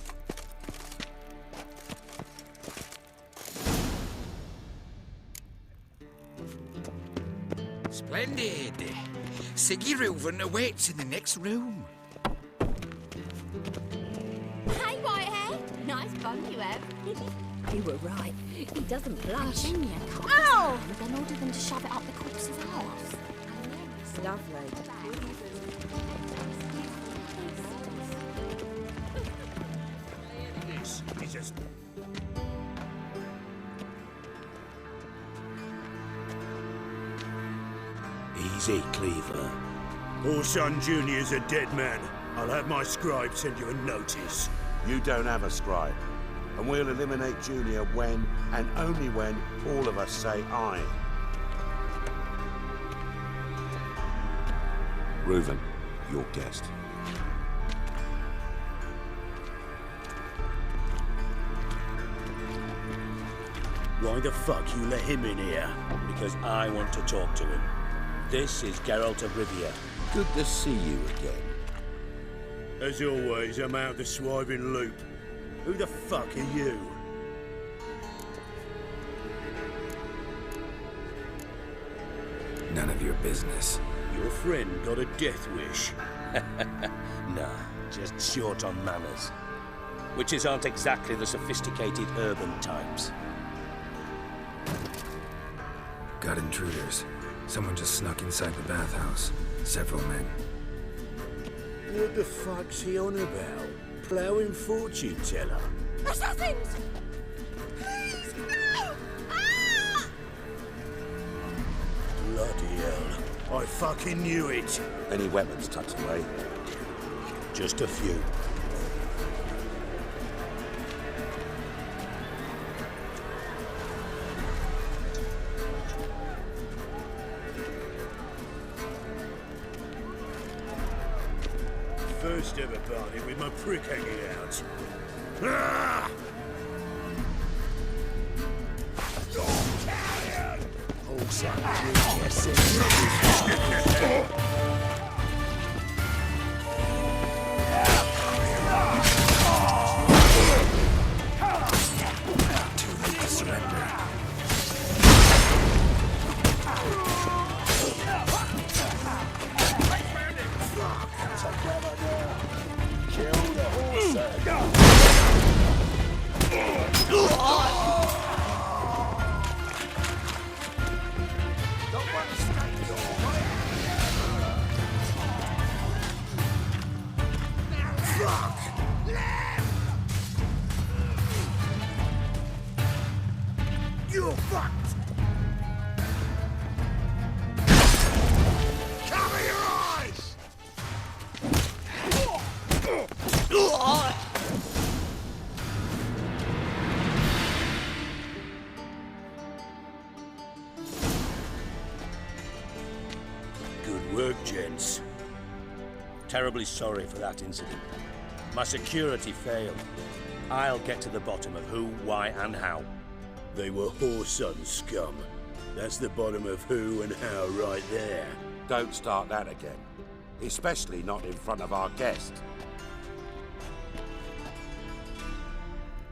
Splendid. Siggy Reuven awaits in the next room. Hey, Whitehair. Nice bun you have. You were right. He doesn't blush. Junior, Ow! then order them to shove it up the corpse's ass. Lovely. This is just... Easy, Cleaver. Orson Jr.'s a dead man. I'll have my scribe send you a notice. You don't have a scribe. And we'll eliminate Junior when, and only when, all of us say aye. Reuven, your guest. Why the fuck you let him in here? Because I want to talk to him. This is Geralt of Rivia. Good to see you again. As always, I'm out the swiving loop. Who the fuck are you? None of your business. Your friend got a death wish. Nah, just short on manners. Witches aren't exactly the sophisticated urban types. Got intruders. Someone just snuck inside the bathhouse. Several men. What the fuck's he on about? Ploughing fortune teller? Assassins! Please, no! Ah! Bloody hell. I fucking knew it. Any weapons tucked away? Just a few. First ever party with my prick hanging out. Ah! Oh, son, Too late to surrender. You're fucked! Cover your eyes! Good work, gents. Terribly sorry for that incident. My security failed. I'll get to the bottom of who, why, and how. They were whoreson scum. That's the bottom of who and how right there. Don't start that again. Especially not in front of our guest.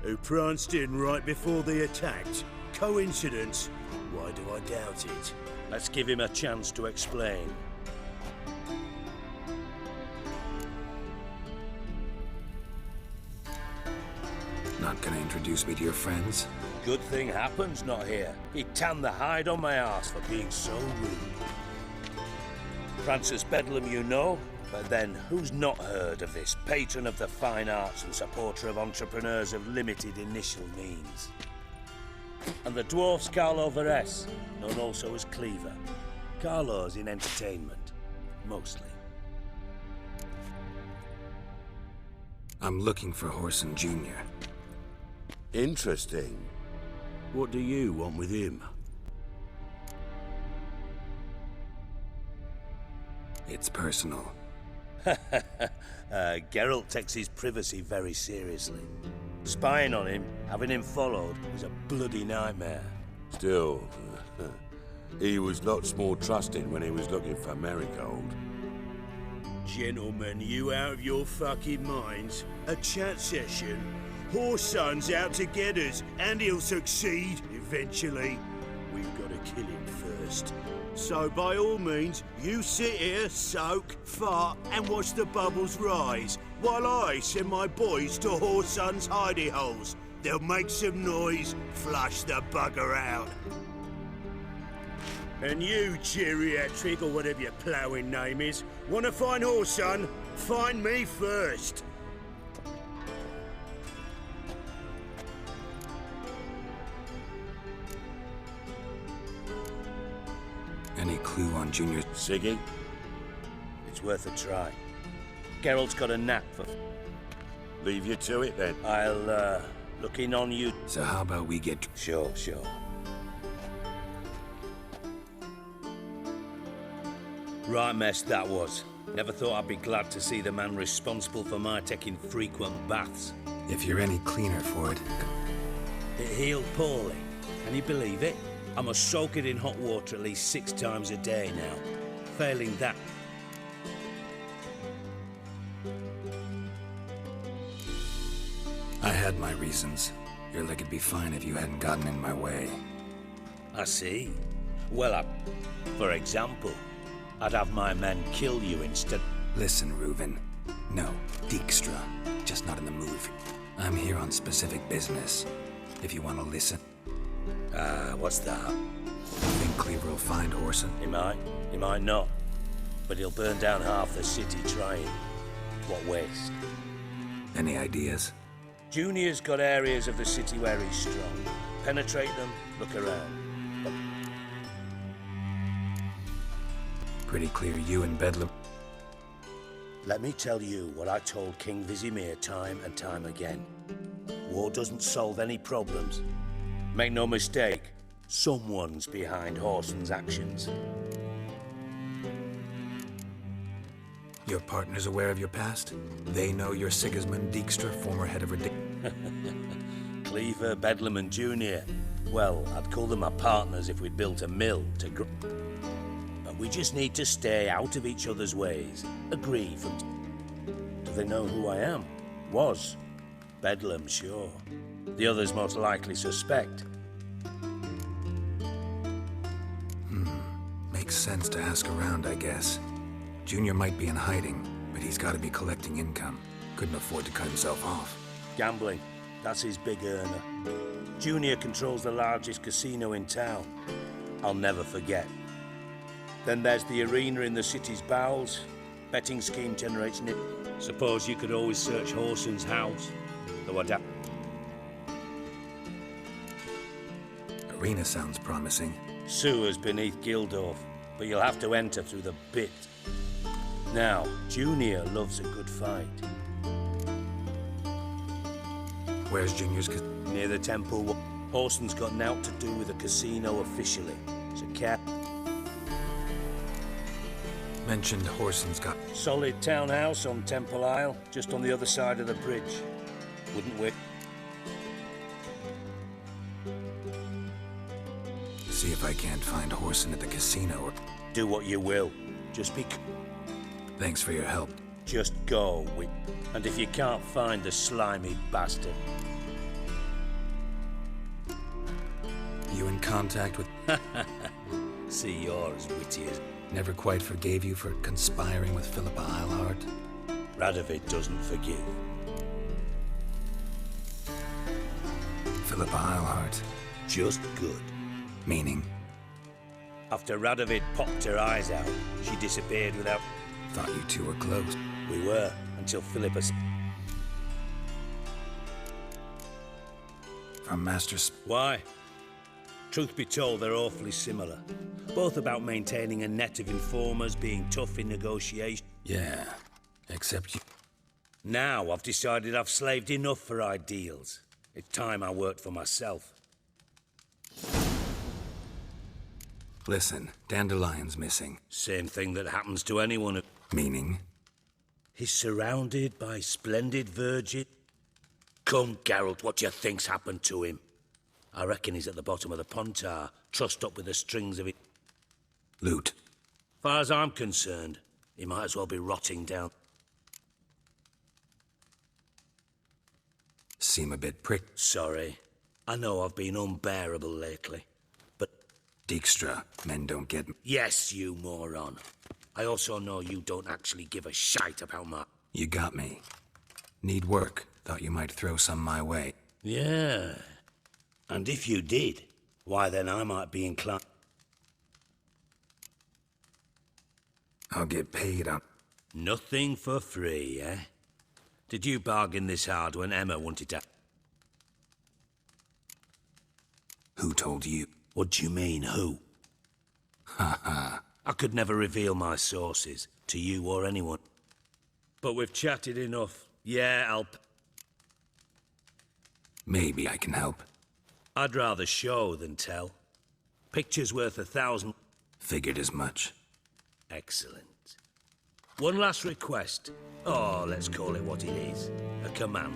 Who pranced in right before they attacked. Coincidence? Why do I doubt it? Let's give him a chance to explain. Not gonna introduce me to your friends? Good thing Happen's not here. He tanned the hide on my ass for being so rude. Francis Bedlam you know, but then who's not heard of this patron of the fine arts and supporter of entrepreneurs of limited initial means? And the dwarf's Carlo Veres, known also as Cleaver. Carlo's in entertainment, mostly. I'm looking for Whoreson Jr. Interesting. What do you want with him? It's personal. Geralt takes his privacy very seriously. Spying on him, having him followed, was a bloody nightmare. Still, he was lots more trusting when he was looking for Marigold. Gentlemen, you out of your fucking minds? A chat session? Whoreson's out to get us, and he'll succeed, eventually. We've got to kill him first. So by all means, you sit here, soak, fart, and watch the bubbles rise, while I send my boys to Whoreson's hidey holes. They'll make some noise, flush the bugger out. And you, geriatric, or whatever your ploughing name is, want to find Whoreson? Find me first. Any clue on Junior? Siggy? It's worth a try. Geralt's got a knack for... Leave you to it, then. I'll, look in on you. So how about we get... Sure. Right mess that was. Never thought I'd be glad to see the man responsible for my taking frequent baths. If you're any cleaner for it... It healed poorly. Can you believe it? I must soak it in hot water at least 6 times a day now. Failing that... I had my reasons. Your leg would be fine if you hadn't gotten in my way. I see. Well, for example, I'd have my men kill you instead... Listen, Reuven. No, Dijkstra. Just not in the mood. I'm here on specific business. If you want to listen. What's that? Think Cleaver will find Whoreson? He might not. But he'll burn down half the city trying. What waste. Any ideas? Junior's got areas of the city where he's strong. Penetrate them, look around. Pretty clear you and Bedlam... Let me tell you what I told King Vizimir time and time again. War doesn't solve any problems. Make no mistake, someone's behind Whoreson's actions. Your partner's aware of your past? They know you're Sigismund Dijkstra, former head of Cleaver, Bedlam and Junior. Well, I'd call them my partners if we'd built a mill to grow. But we just need to stay out of each other's ways. Agree from... Do they know who I am? Was. Bedlam, sure. The others most likely suspect. Makes sense to ask around, I guess. Junior might be in hiding, but he's got to be collecting income. Couldn't afford to cut himself off. Gambling. That's his big earner. Junior controls the largest casino in town. I'll never forget. Then there's the arena in the city's bowels. Betting scheme generates nip. Suppose you could always search Whoreson's house. Though I doubt... Arena sounds promising. Sewers beneath Gildorf, but you'll have to enter through the bit. Now, Junior loves a good fight. Where's Junior's Near the temple. Whoreson's got naught to do with the casino officially. So mentioned Whoreson's got... Solid townhouse on Temple Isle, just on the other side of the bridge. Wouldn't we? See if I can't find Whoreson at the casino or... Do what you will. Just be... Thanks for your help. Just go, and if you can't find the slimy bastard... You in contact with... See, you're as witty as... Never quite forgave you for conspiring with Philippa Eilhart? Radovid doesn't forgive. Philippa Eilhart? Just good. Meaning? After Radovid popped her eyes out, she disappeared without... Thought you two were close. We were, until Philippa... From Master... Why? Truth be told, they're awfully similar. Both about maintaining a net of informers, being tough in negotiation. Yeah, except you... Now I've decided I've slaved enough for ideals. It's time I worked for myself. Listen, Dandelion's missing. Same thing that happens to anyone. Meaning? He's surrounded by splendid virgin. Come, Geralt, what do you think's happened to him? I reckon he's at the bottom of the Pontar, trussed up with the strings of it. Loot. Far as I'm concerned, he might as well be rotting down. Seem a bit pricked. Sorry. I know I've been unbearable lately. But Dijkstra, men don't get... Yes, you moron. I also know you don't actually give a shite about my... You got me. Need work. Thought you might throw some my way. Yeah. And if you did, why then I might be inclined... I'll get paid on... Nothing for free, eh? Did you bargain this hard when Emma wanted to... Who told you? What do you mean, who? Ha ha. I could never reveal my sources, to you or anyone. But we've chatted enough. Yeah, I'll... Maybe I can help. I'd rather show than tell. Picture's worth 1,000... Figured as much. Excellent. One last request. Oh, let's call it what it is. A command.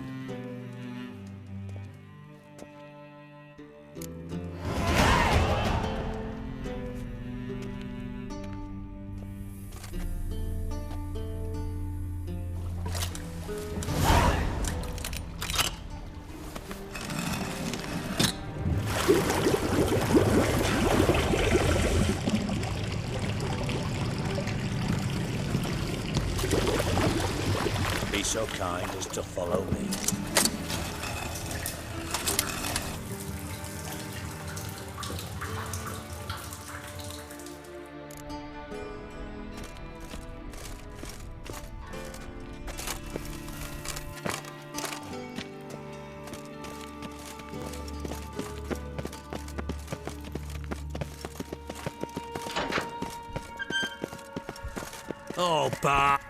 Be so kind as to follow me. Oh, Bart!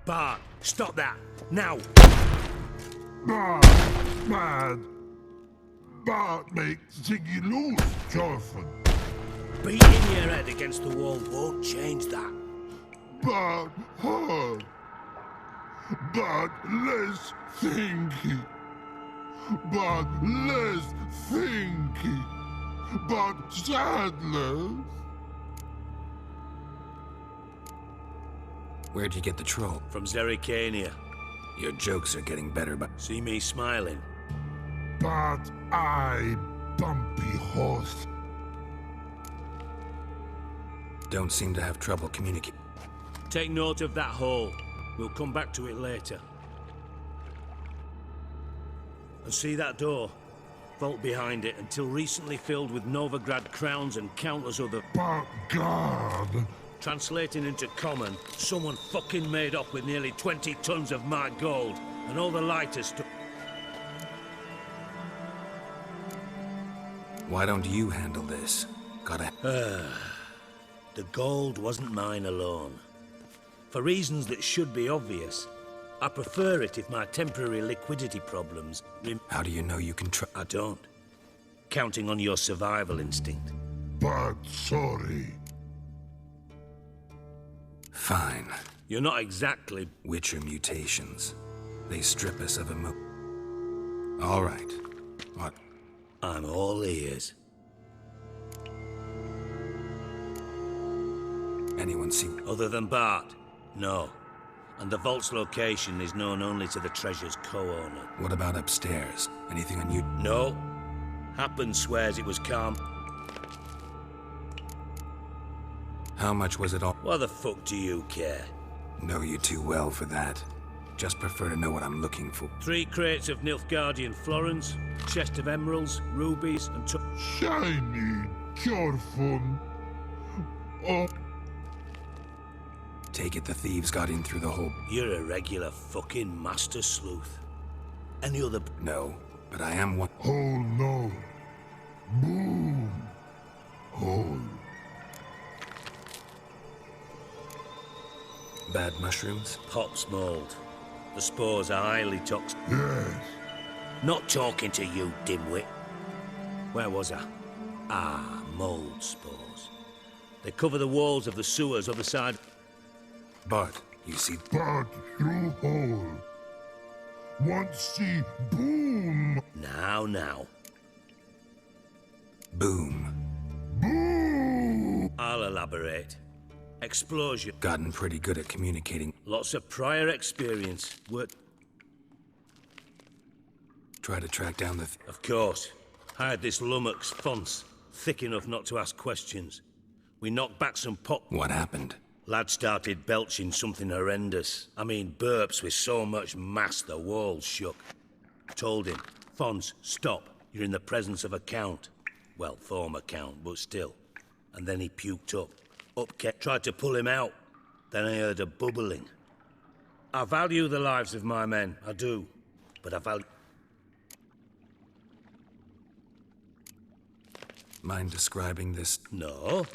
Bart, stop that! Now! Bad. Bart makes Ziggy lose, Jonathan. Beating your head against the wall won't change that. Bart hard. Bart less thinky. Bart less thinky. Bart sadless. Where'd you get the troll? From Zerrikania. Your jokes are getting better, but... See me smiling? But I, bumpy horse. Don't seem to have trouble communicating. Take note of that hole. We'll come back to it later. And see that door? Vault behind it, until recently filled with Novigrad crowns and countless other... But God... Translating into common, someone fucking made off with nearly 20 tons of my gold, and all the lighters took... Why don't you handle this? Gotta... The gold wasn't mine alone. For reasons that should be obvious, I prefer it if my temporary liquidity problems... How do you know you can I don't. Counting on your survival instinct. But sorry. Fine. You're not exactly... Witcher mutations. They strip us of All right. What? I'm all ears. Anyone see... Other than Bart? No. And the vault's location is known only to the treasure's co-owner. What about upstairs? Anything on you? No. Happen swears it was calm. How much was it all? Why the fuck do you care? Know you too well for that. Just prefer to know what I'm looking for. 3 crates of Nilfgaardian florins, chest of emeralds, rubies, and... Shiny, Jorfun. Oh. Take it the thieves got in through the hole. You're a regular fucking master sleuth. Any other... No, but I am one... Oh no. Boom. Hole. Bad mushrooms? Pop's mold. The spores are highly toxic. Yes. Not talking to you, dimwit. Where was I? Ah, mold spores. They cover the walls of the sewers other side. But, you see... But through hole. Once see boom. Now. Boom. Boom. I'll elaborate. Explosion. Gotten pretty good at communicating. Lots of prior experience. Try to track down the... Of course. Hired this lummox, Fons. thick enough not to ask questions. We knocked back some pop. What happened? Lad started belching something horrendous. I mean, burps with so much mass the walls shook. Told him, Fons, stop. You're in the presence of a count. Well, former count, but still. And then he puked up. Tried to pull him out. Then I heard a bubbling. I value the lives of my men, I do. But I value... Mind describing this? No.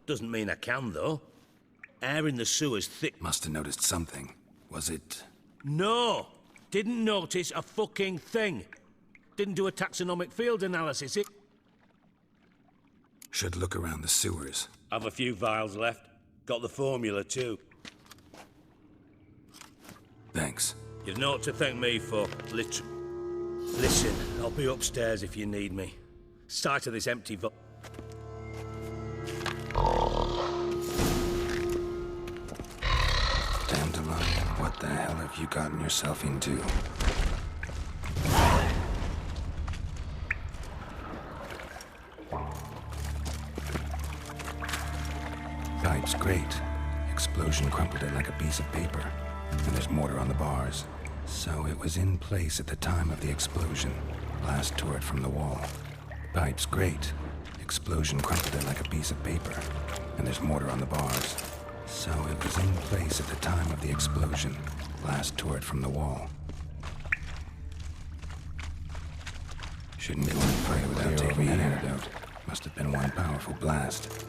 Doesn't mean I can, though. Air in the sewer's thick. Must have noticed something. Was it... No! Didn't notice a fucking thing. Didn't do a taxonomic field analysis. Should look around the sewers. Have a few vials left. Got the formula, too. Thanks. You've naught to thank me for, Listen, I'll be upstairs if you need me. Sight of this empty Dandelion, what the hell have you gotten yourself into? Pipe's great. Explosion crumpled it like a piece of paper. And there's mortar on the bars. So it was in place at the time of the explosion. Blast tore it from the wall. Pipe's great. Explosion crumpled it like a piece of paper. And there's mortar on the bars. So it was in place at the time of the explosion. Blast tore it from the wall. Shouldn't be one fire without taking an antidote. Must have been one powerful blast.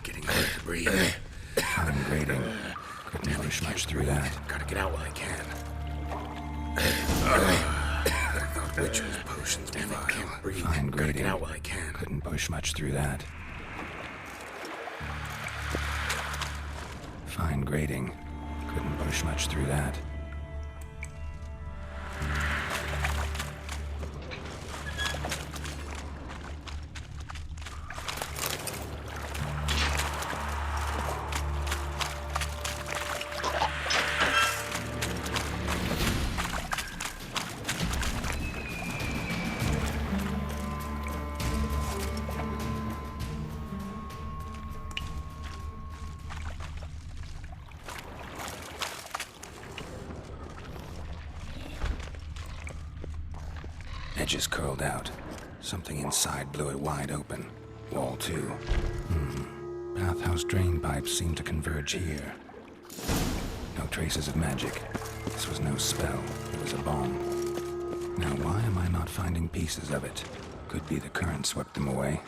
Getting hard to breathe. Fine grading. Couldn't push much through that. Gotta get out while I can. I thought witches, potions, damn it, can't breathe. Fine grading. Get out while I can. Couldn't push much through that. Fine grading. Couldn't push much through that. Edges curled out. Something inside blew it wide open. Wall, too. Bathhouse drain pipes seem to converge here. No traces of magic. This was no spell. It was a bomb. Now, why am I not finding pieces of it? Could be the current swept them away.